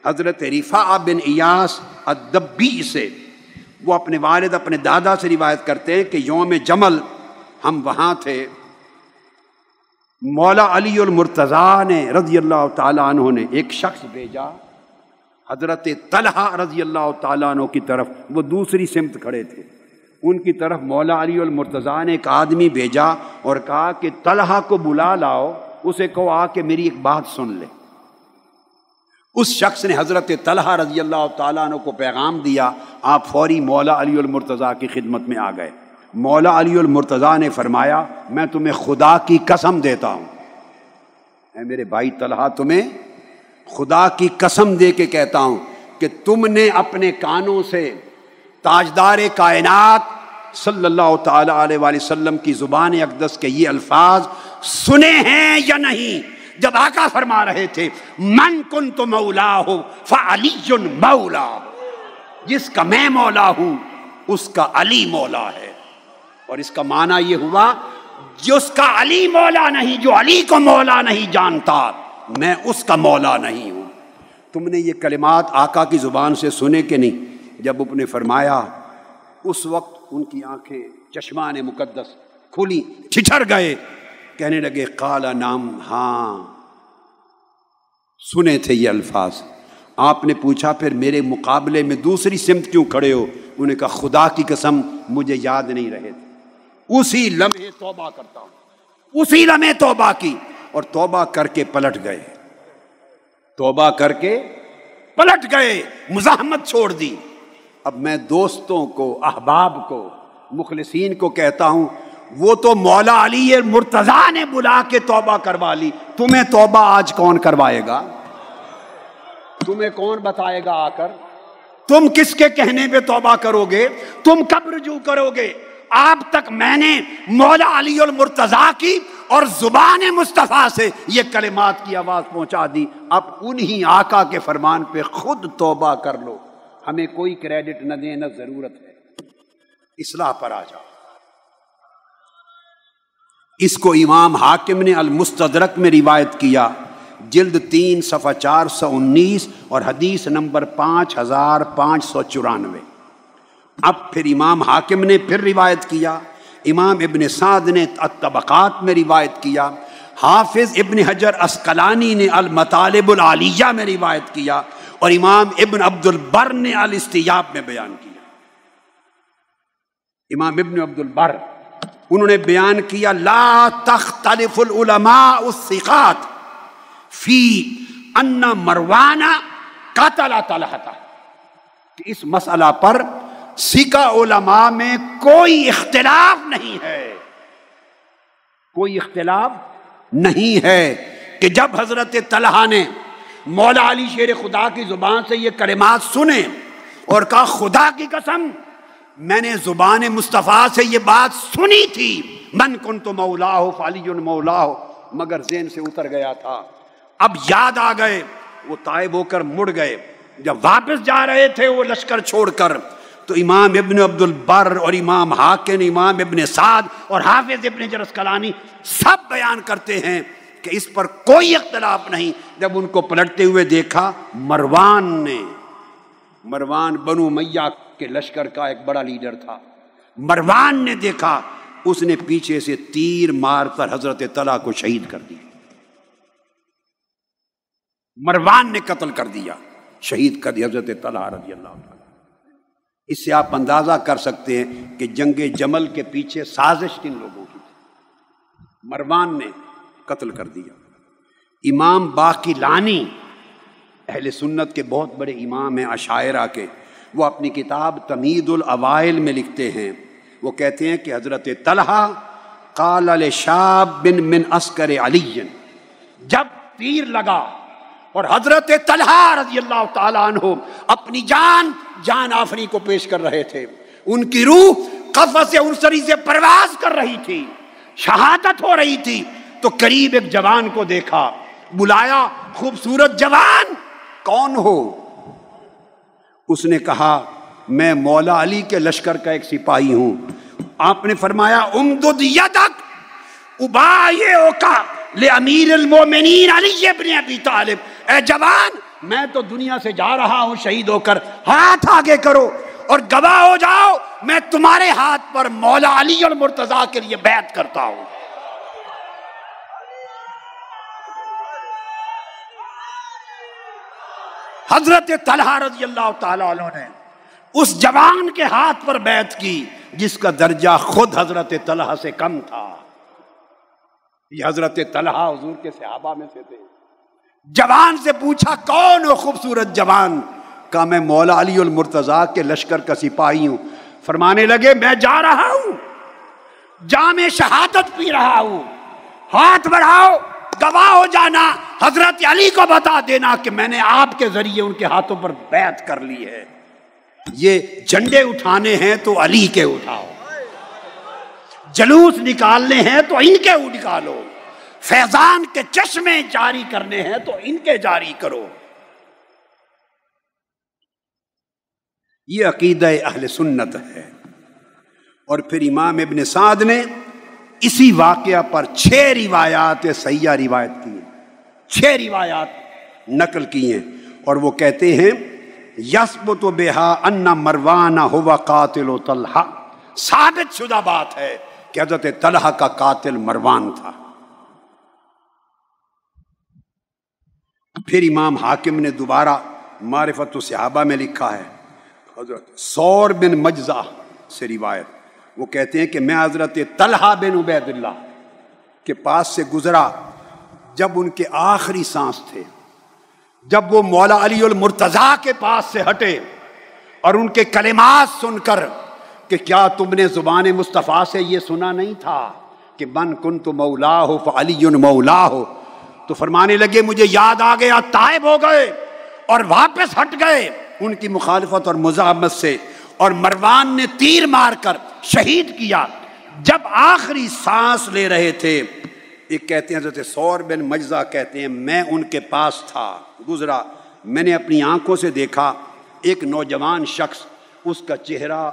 حضرت رفاعہ بن ایاس الدبی سے، وہ اپنے والد اپنے دادا سے روایت کرتے ہیں کہ یوم جمل ہم وہاں تھے، مولا علی المرتضیٰ نے رضی اللہ تعالیٰ عنہ نے ایک شخص بھیجا حضرت طلحہ رضی اللہ تعالیٰ عنہ کی طرف، وہ دوسری سمت کھڑے تھے، ان کی طرف مولا علی المرتضیٰ نے ایک آدمی بھیجا اور کہا کہ طلحہ کو بلا لاؤ، اسے کہو آ کہ میری ایک بات سن لے۔ اس شخص نے حضرت طلحہ رضی اللہ تعالیٰ عنہ کو پیغام دیا، آپ فوری مولا علی المرتضیٰ کی خدمت میں آ گئے۔ مولا علی المرتضیٰ نے فرمایا میں تمہیں خدا کی قسم دیتا ہوں، اے میرے بھائی طلحہ، تمہیں خدا کی قسم دے کے کہتا ہوں کہ تم نے اپنے کانوں سے تاجدار کائنات صلی اللہ تعالی علیہ وآلہ وسلم کی زبان اقدس کے یہ الفاظ سنے ہیں یا نہیں؟ جب آقا فرما رہے تھے من کنت مولا فعلی مولا، جس کا میں مولا ہوں اس کا علی مولا ہے۔ اور اس کا معنی یہ ہوا جس کا علی مولا نہیں، جو علی کو مولا نہیں جانتا، میں اس کا مولا نہیں ہوں۔ تم نے یہ کلمات آقا کی زبان سے سنے کہ نہیں؟ جب آپ نے فرمایا اس وقت ان کی آنکھیں چشمان مقدس کھلی، ٹھٹر گئے، کہنے لگے قال نعم، ہاں سنے تھے یہ الفاظ۔ آپ نے پوچھا پھر میرے مقابلے میں دوسری سمت کیوں کھڑے ہو؟ انہوں نے کہا خدا کی قسم مجھے یاد نہیں رہے تھے۔ اسی لمحے توبہ کرتا ہوں، اسی لمحے توبہ کی اور توبہ کر کے پلٹ گئے، توبہ کر کے پلٹ گئے، مزاحمت چھوڑ دی۔ اب میں دوستوں کو، احباب کو، مخلصین کو کہتا ہوں وہ تو مولا علی مرتضیٰ نے بلا کے توبہ کروا لی، تمہیں توبہ آج کون کروائے گا؟ تمہیں کون بتائے گا آ کر؟ تم کس کے کہنے پہ توبہ کرو گے؟ تم کب رجوع کرو گے؟ آپ تک میں نے مولا علی المرتضیٰ کی اور زبان مصطفیٰ سے یہ کلمات کی آواز پہنچا دی، اب انہی آقا کے فرمان پہ خود توبہ کر لو، ہمیں کوئی کریڈٹ نہ دیں، نہ ضرورت ہے، اصلاح پر آ جاؤ۔ اس کو امام حاکم نے المستدرک میں روایت کیا، جلد 3 صفحہ 419 اور حدیث نمبر 5594۔ اب پھر امام حاکم نے پھر روایت کیا، امام ابن سعد نے الطبقات میں روایت کیا، حافظ ابن حجر عسقلانی نے المطالب العالیہ میں روایت کیا، اور امام ابن عبد البر نے الاستیاب میں بیان کیا۔ امام ابن عبد البر انہوں نے بیان کیا لا تختلف العلماء الثقات فی ان مروان قتل طلحہ، کہ اس مسئلہ پر ثقہ علماء میں کوئی اختلاف نہیں ہے، کوئی اختلاف نہیں ہے کہ جب حضرت طلحہ نے مولا علی شیر خدا کی زبان سے یہ کلمات سنے اور کہا خدا کی قسم میں نے زبان مصطفیٰ سے یہ بات سنی تھی، من کنت مولاہ فعلی مولاہ، مگر ذہن سے اتر گیا تھا، اب یاد آ گئے، وہ تائب ہو کر مڑ گئے۔ جب واپس جا رہے تھے وہ لشکر چھوڑ کر، تو امام ابن عبد البر اور امام حاکم، امام ابن سعد اور حافظ ابن حجر عسقلانی سب بیان کرتے ہیں کہ اس پر کوئی اختلاف نہیں۔ جب ان کو پلٹتے ہوئے دیکھا، مروان بنو امیہ کے لشکر کا ایک بڑا لیڈر تھا، مروان نے دیکھا، اس نے پیچھے سے تیر مار کر حضرت طلحہ کو شہید کر دیا، مروان نے قتل کر دیا، شہید کر دیا حضرت طلحہ رضی اللہ عنہ۔ اس سے آپ اندازہ کر سکتے ہیں کہ جنگ جمل کے پیچھے سازش کن لوگوں کی تھی۔ مروان نے قتل کر دیا۔ امام باقلانی اہل سنت کے بہت بڑے امام ہیں عشائرہ کے، وہ اپنی کتاب تمہید الاوائل میں لکھتے ہیں، وہ کہتے ہیں کہ حضرت طلحہ قال لشاب من عسکر علی، جب تیر لگا اور حضرت طلحہ رضی اللہ تعالیٰ عنہ اپنی جان آفری کو پیش کر رہے تھے، ان کی روح قفص عنصری سے پرواز کر رہی تھی، شہادت ہو رہی تھی، تو قریب ایک جوان کو دیکھا، بلایا، خوبصورت جوان کون ہو؟ اس نے کہا میں مولا علی کے لشکر کا ایک سپاہی ہوں۔ آپ نے فرمایا امدد یدک ابایعک لامیر المومنین علی ابن ابی طالب، اے جوان میں تو دنیا سے جا رہا ہوں شہید ہو کر، ہاتھ آگے کرو اور گواہ ہو جاؤ میں تمہارے ہاتھ پر مولا علی اور مرتضیٰ کے لیے بیعت کرتا ہوں۔ حضرت طلحہ رضی اللہ تعالیٰ عنہ نے اس جوان کے ہاتھ پر بیعت کی جس کا درجہ خود حضرت طلحہ سے کم تھا۔ یہ حضرت طلحہ حضور کے صحابہ میں سے تھے۔ جوان سے پوچھا کون ہو خوبصورت جوان؟ کہا میں مولا علی المرتضیٰ کے لشکر کا سپاہی ہوں۔ فرمانے لگے میں جا رہا ہوں، جام شہادت پی رہا ہوں، ہاتھ بڑھاؤ گواہ ہو جانا، حضرت علی کو بتا دینا کہ میں نے آپ کے ذریعے ان کے ہاتھوں پر بیعت کر لی ہے۔ یہ جھنڈے اٹھانے ہیں تو علی کے اٹھاؤ، جلوس نکالنے ہیں تو ان کے نکالو، فیضان کے چشمے جاری کرنے ہیں تو ان کے جاری کرو۔ یہ عقیدہ اہل سنت ہے۔ اور پھر امام ابن سعد نے اسی واقعہ پر 6 روایات صحیحہ روایت کی ہیں، 6 روایات نقل کی ہیں، اور وہ کہتے ہیں یثبت بہا ان مروان ہوا قاتل طلحہ، ثابت شدہ بات ہے کہ حضرت طلحہ کا قاتل مروان تھا۔ پھر امام حاکم نے دوبارہ معرفت الصحابہ میں لکھا ہے، حضرت ثور بن مجزہ سے روایت، وہ کہتے ہیں کہ میں حضرت طلحہ بن عبید اللہ کے پاس سے گزرا جب ان کے آخری سانس تھے، جب وہ مولا علی المرتضیٰ کے پاس سے ہٹے اور ان کے کلمات سن کر کہ کیا تم نے زبان مصطفیٰ سے یہ سنا نہیں تھا کہ من کنت مولاہ فعلی مولاہ، تو فرمانے لگے مجھے یاد آ گیا، تائب ہو گئے اور واپس ہٹ گئے ان کی مخالفت اور مزاحمت سے، اور مروان نے تیر مار کر شہید کیا۔ جب آخری سانس لے رہے تھے، ایک کہتے ہیں حضرت ثور بن مجزہ کہتے ہیں میں ان کے پاس تھا، گزرا، میں نے اپنی آنکھوں سے دیکھا ایک نوجوان شخص، اس کا چہرہ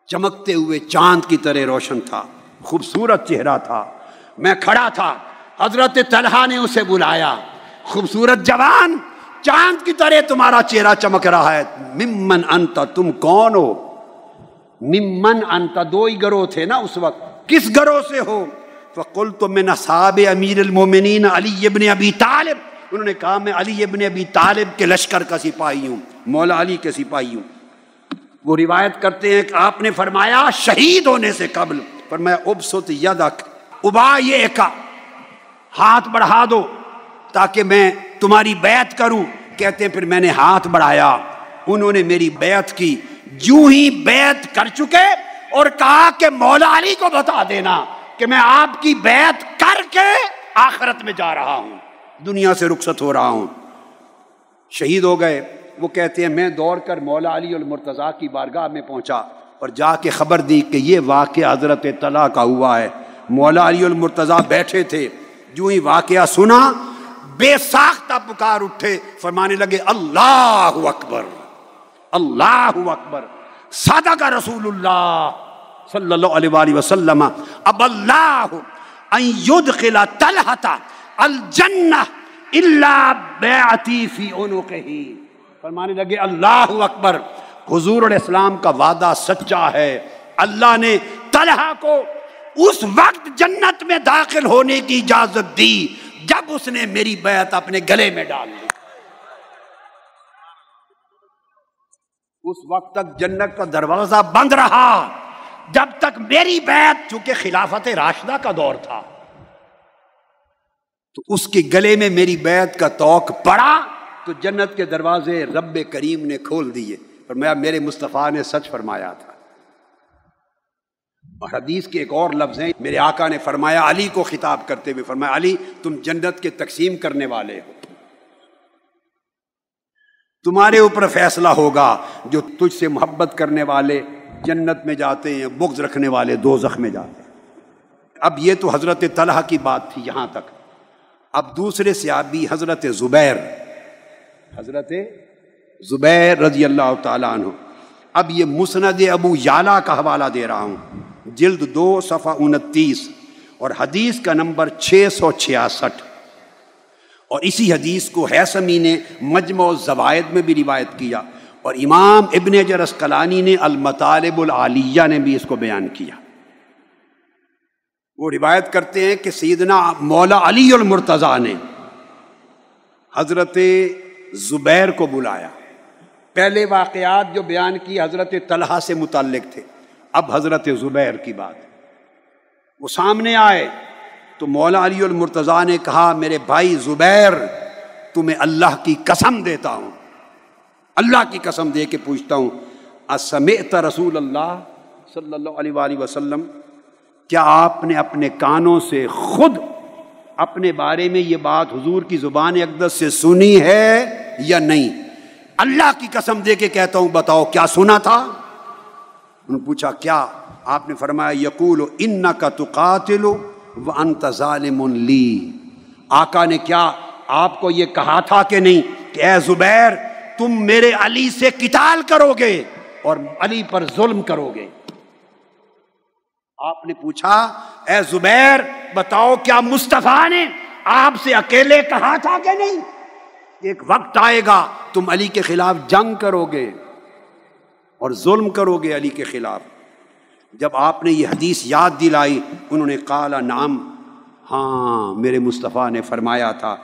چمکتے ہوئے چاند کی طرح روشن تھا، خوبصورت چہرہ تھا، میں کھڑا تھا، حضرت طلحہ نے اسے بلایا، خوبصورت جوان چاند کی طرح تمہارا چہرہ چمک رہا ہے، ممن انت، تم کون ہو؟ ممن انت، 2 ہی گروہ تھے نا اس وقت، کس گروہ سے ہو؟ فقلت من اصحاب امیر المومنین علی ابن ابی طالب، انہوں نے کہا میں علی ابن ابی طالب کے لشکر کا سپاہی ہوں، مولا علی کے سپاہی ہوں۔ وہ روایت کرتے ہیں کہ آپ نے فرمایا شہید ہونے سے قبل فرمایا ابسط یدک ابایعک، ہاتھ بڑھا دو تاکہ میں تمہاری بیعت کروں۔ کہتے ہیں پھر میں نے ہاتھ بڑھایا، انہوں نے میری بیعت کی، جو ہی بیعت کر چکے اور کہا کہ مولا علی کو بتا دینا کہ میں آپ کی بیعت کر کے آخرت میں جا رہا ہوں، دنیا سے رخصت ہو رہا ہوں، شہید ہو گئے۔ وہ کہتے ہیں میں دوڑ کر مولا علی المرتضیٰ کی بارگاہ میں پہنچا اور جا کے خبر دی کہ یہ واقعہ حضرت طلحہ کا ہوا ہے۔ مولا علی المرتضیٰ بیٹھے تھے، جو ہی واقعہ سنا بے ساختہ پکار اٹھے، فرمانے لگے اللہ اکبر، اللہ اکبر، صدق رسول اللہ صلی اللہ علیہ وآلہ وسلم، اب اللہ ان یدخل طلحہ الجنہ الا بیعتی فی عنقہ، فرمانے لگے اللہ اکبر، حضور علیہ السلام کا وعدہ سچا ہے، اللہ نے طلحہ کو اس وقت جنت میں داخل ہونے کی اجازت دی جب اس نے میری بیعت اپنے گلے میں ڈال لی۔ اس وقت تک جنت کا دروازہ بند رہا جب تک میری بیعت، چونکہ خلافت راشدہ کا دور تھا، تو اس کے گلے میں میری بیعت کا طوق پڑا تو جنت کے دروازے رب کریم نے کھول دیے، فرمایا میرے مصطفیٰ نے سچ فرمایا تھا۔ اور حدیث کے ایک اور لفظ ہیں، میرے آقا نے فرمایا علی کو خطاب کرتے ہوئے، فرمایا علی تم جنت کے تقسیم کرنے والے ہو، تمہارے اوپر فیصلہ ہوگا، جو تجھ سے محبت کرنے والے جنت میں جاتے ہیں، بغض رکھنے والے دوزخ میں جاتے ہیں۔ اب یہ تو حضرت طلحہ کی بات تھی یہاں تک۔ اب دوسرے صحابی حضرت زبیر رضی اللہ تعالیٰ عنہ، اب یہ مسند ابو یعلا کا حوالہ دے رہا ہوں، جلد 2 صفحہ 29 اور حدیث کا نمبر 666، اور اسی حدیث کو حیثمی نے مجمع الزوائد میں بھی روایت کیا، اور امام ابن حجر عسقلانی نے المطالب العالیہ نے بھی اس کو بیان کیا۔ وہ روایت کرتے ہیں کہ سیدنا مولا علی المرتضیٰ نے حضرت زبیر کو بلایا۔ پہلے واقعات جو بیان کی حضرت طلحہ سے متعلق تھے، اب حضرت زبیر کی بات۔ وہ سامنے آئے تو مولا علی المرتضیٰ نے کہا میرے بھائی زبیر، تمہیں اللہ کی قسم دیتا ہوں، اللہ کی قسم دے کے پوچھتا ہوں، اسمعت رسول اللہ صلی اللہ علیہ وآلہ وسلم، کیا آپ نے اپنے کانوں سے خود اپنے بارے میں یہ بات حضور کی زبان اقدس سے سنی ہے یا نہیں؟ اللہ کی قسم دے کے کہتا ہوں بتاؤ کیا سنا تھا؟ انہوں نے پوچھا کیا؟ آپ نے فرمایا یقول انک تقاتل وانت ظالم لی۔ آقا نے کیا آپ کو یہ کہا تھا کہ نہیں کہ اے زبیر تم میرے علی سے قتال کرو گے اور علی پر ظلم کرو گے؟ آپ نے پوچھا اے زبیر بتاؤ کیا مصطفیٰ نے آپ سے اکیلے کہا تھا کہ نہیں ایک وقت آئے گا تم علی کے خلاف جنگ کرو گے اور ظلم کرو گے علی کے خلاف؟ جب آپ نے یہ حدیث یاد دلائی انہوں نے قال نعم، ہاں میرے مصطفیٰ نے فرمایا تھا۔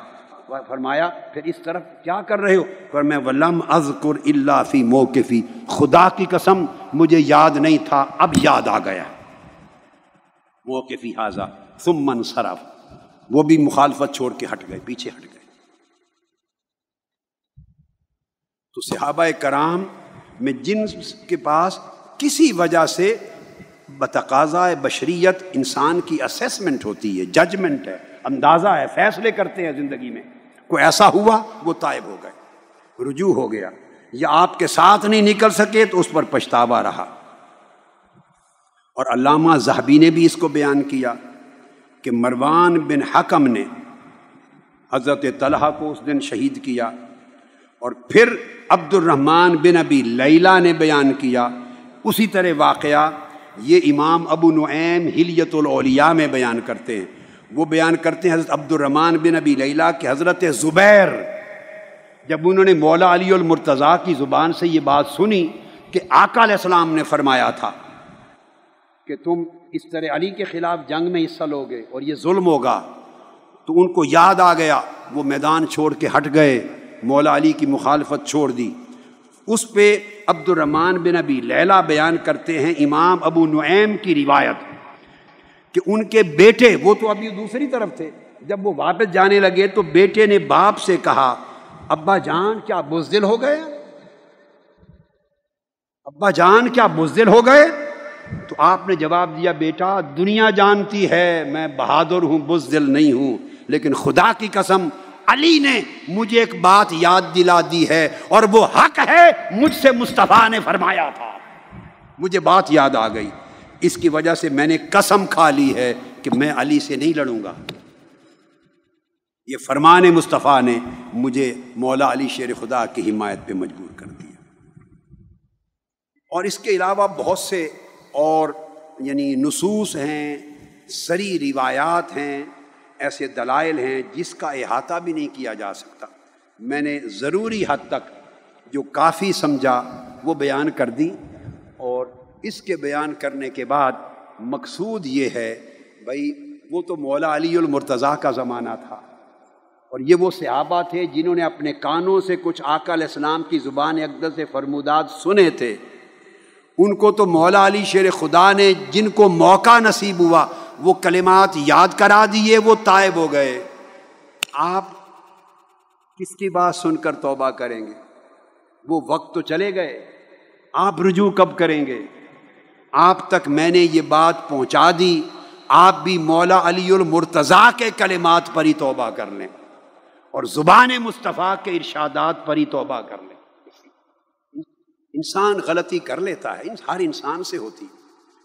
فرمایا پھر اس طرف کیا کر رہے ہو؟ فرمایا وَلَمْ أَذْكُرْ إِلَّا فِي مَوْقِفِي، خدا کی قسم مجھے یاد نہیں تھا، اب یاد آ گیا۔ موقفی حاضہ ثم انصرف، وہ بھی مخالفت چھوڑ کے ہٹ گئے، پیچھے ہٹ گئے۔ تو صحابہ کرام میں جن کے پاس کسی وجہ سے بتقاضا بشریت انسان کی اسیسمنٹ ہوتی ہے، ججمنٹ ہے، اندازہ ہے، فیصلے کرتے ہیں زندگی میں، کوئی ایسا ہوا وہ تائب ہو گئے، رجوع ہو گیا، یا آپ کے ساتھ نہیں نکل سکے تو اس پر پچھتاوا رہا۔ اور علامہ ذہبی نے بھی اس کو بیان کیا کہ مروان بن حکم نے حضرت طلحہ کو اس دن شہید کیا، اور پھر عبد الرحمن بن ابی لیلہ نے بیان کیا اسی طرح واقعہ۔ یہ امام ابو نعیم حلیۃ الاولیاء میں بیان کرتے ہیں، وہ بیان کرتے ہیں حضرت عبد الرحمن بن ابی لیلہ کہ حضرت زبیر جب انہوں نے مولا علی المرتضیٰ کی زبان سے یہ بات سنی کہ آقا علیہ السلام نے فرمایا تھا کہ تم اس طرح علی کے خلاف جنگ میں حصہ لو گے اور یہ ظلم ہوگا، تو ان کو یاد آ گیا، وہ میدان چھوڑ کے ہٹ گئے، مولا علی کی مخالفت چھوڑ دی۔ اس پہ عبد الرحمن بن ابی لیلہ بیان کرتے ہیں امام ابو نعیم کی روایت کہ ان کے بیٹے، وہ تو ابھی دوسری طرف تھے، جب وہ واپس جانے لگے تو بیٹے نے باپ سے کہا ابا جان کیا بزدل ہو گئے؟ ابا جان کیا بزدل ہو گئے؟ تو آپ نے جواب دیا بیٹا دنیا جانتی ہے میں بہادر ہوں، بزدل نہیں ہوں، لیکن خدا کی قسم علی نے مجھے ایک بات یاد دلا دی ہے اور وہ حق ہے، مجھ سے مصطفیٰ نے فرمایا تھا، مجھے بات یاد آ گئی، اس کی وجہ سے میں نے قسم کھا لی ہے کہ میں علی سے نہیں لڑوں گا۔ یہ فرمان مصطفیٰ نے مجھے مولا علی شیر خدا کی حمایت پہ مجبور کر دیا۔ اور اس کے علاوہ بہت سے اور یعنی نصوص ہیں، سری روایات ہیں، ایسے دلائل ہیں جس کا احاطہ بھی نہیں کیا جا سکتا۔ میں نے ضروری حد تک جو کافی سمجھا وہ بیان کر دی، اور اس کے بیان کرنے کے بعد مقصود یہ ہے بھائی وہ تو مولا علی المرتضیٰ کا زمانہ تھا، اور یہ وہ صحابہ تھے جنہوں نے اپنے کانوں سے کچھ آقا علیہ السلام کی زبان اقدس سے فرمودات سنے تھے، ان کو تو مولا علی شیر خدا نے جن کو موقع نصیب ہوا وہ کلمات یاد کرا دیے، وہ تائب ہو گئے، آپ کس کی بات سن کر توبہ کریں گے؟ وہ وقت تو چلے گئے، آپ رجوع کب کریں گے؟ آپ تک میں نے یہ بات پہنچا دی، آپ بھی مولا علی المرتضیٰ کے کلمات پر ہی توبہ کر لیں اور زبان مصطفیٰ کے ارشادات پر ہی توبہ کر لیں۔ انسان غلطی کر لیتا ہے، ہر انسان سے ہوتی۔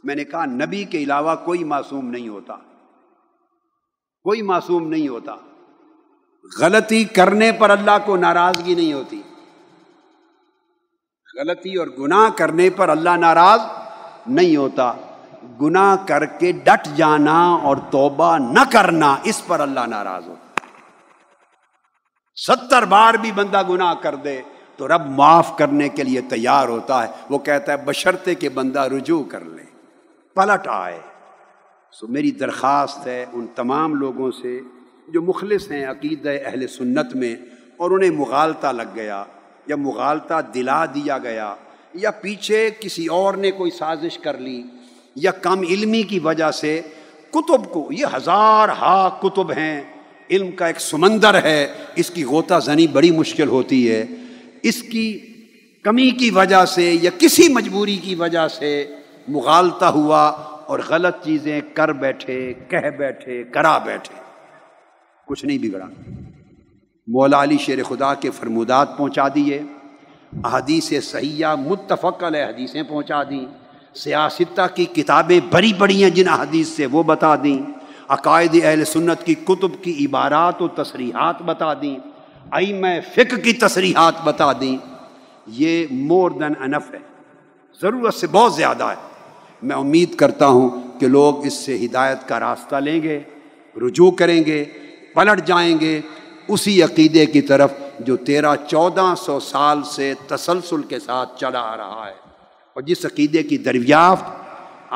میں نے کہا نبی کے علاوہ کوئی معصوم نہیں ہوتا، کوئی معصوم نہیں ہوتا۔ غلطی کرنے پر اللہ کو ناراضگی نہیں ہوتی، غلطی اور گناہ کرنے پر اللہ ناراض نہیں ہوتا، گناہ کر کے ڈٹ جانا اور توبہ نہ کرنا اس پر اللہ ناراض ہوتا۔ 70 بار بھی بندہ گناہ کر دے تو رب معاف کرنے کے لیے تیار ہوتا ہے، وہ کہتا ہے بشرطے کہ بندہ رجوع کر لے، پلٹ آئے۔ میری درخواست ہے ان تمام لوگوں سے جو مخلص ہیں عقیدہ اہل سنت میں اور انہیں مغالطہ لگ گیا یا مغالطہ دلا دیا گیا یا پیچھے کسی اور نے کوئی سازش کر لی یا کم علمی کی وجہ سے کتب کو، یہ ہزار کتب ہیں، علم کا ایک سمندر ہے، اس کی غوطہ زنی بڑی مشکل ہوتی ہے، اس کی کمی کی وجہ سے یا کسی مجبوری کی وجہ سے مغالطہ ہوا اور غلط چیزیں کر بیٹھے، کہہ بیٹھے، کرا بیٹھے، کچھ نہیں بگڑا۔ مولا علی شیر خدا کے فرمودات پہنچا دیے، احادیث صحیحہ متفق علیہ حدیثیں پہنچا دیں، سیاستہ کی کتابیں بڑی بڑی ہیں جن احادیث سے وہ بتا دیں، عقائد اہل سنت کی کتب کی عبارات و تصریحات بتا دیں، ائمہ فقہ کی تصریحات بتا دیں۔ یہ مور دین انف ہے، ضرورت سے بہت زیادہ ہے۔ میں امید کرتا ہوں کہ لوگ اس سے ہدایت کا راستہ لیں گے، رجوع کریں گے، پلٹ جائیں گے اسی عقیدے کی طرف جو 1300-1400 سال سے تسلسل کے ساتھ چلا آ رہا ہے، اور جس عقیدے کی دریافت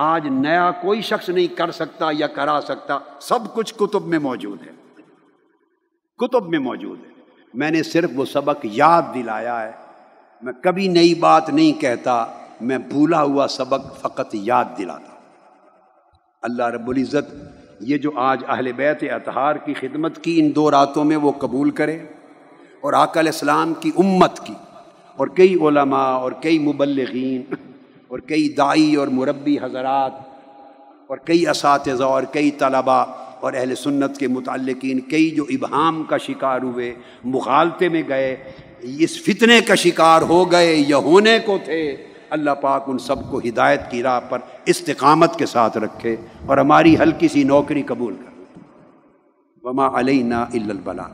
آج نیا کوئی شخص نہیں کر سکتا یا کرا سکتا، سب کچھ کتب میں موجود ہے، کتب میں موجود ہے۔ میں نے صرف وہ سبق یاد دلایا ہے، میں کبھی نئی بات نہیں کہتا، میں بھولا ہوا سبق فقط یاد دلاتا۔ اللہ رب العزت یہ جو آج اہل بیت اطہار کی خدمت کی ان 2 راتوں میں وہ قبول کرے، اور آقا علیہ السلام کی امت کی اور کئی علماء اور کئی مبلغین اور کئی داعی اور مربی حضرات اور کئی اساتذہ اور کئی طلباء اور اہل سنت کے متعلقین کئی جو ابہام کا شکار ہوئے، مغالطے میں گئے، اس فتنے کا شکار ہو گئے یا ہونے کو تھے، اللہ پاک ان سب کو ہدایت کی راہ پر استقامت کے ساتھ رکھے اور ہماری ہلکی سی نوکری قبول کر۔ وما علینا الا البلاغ۔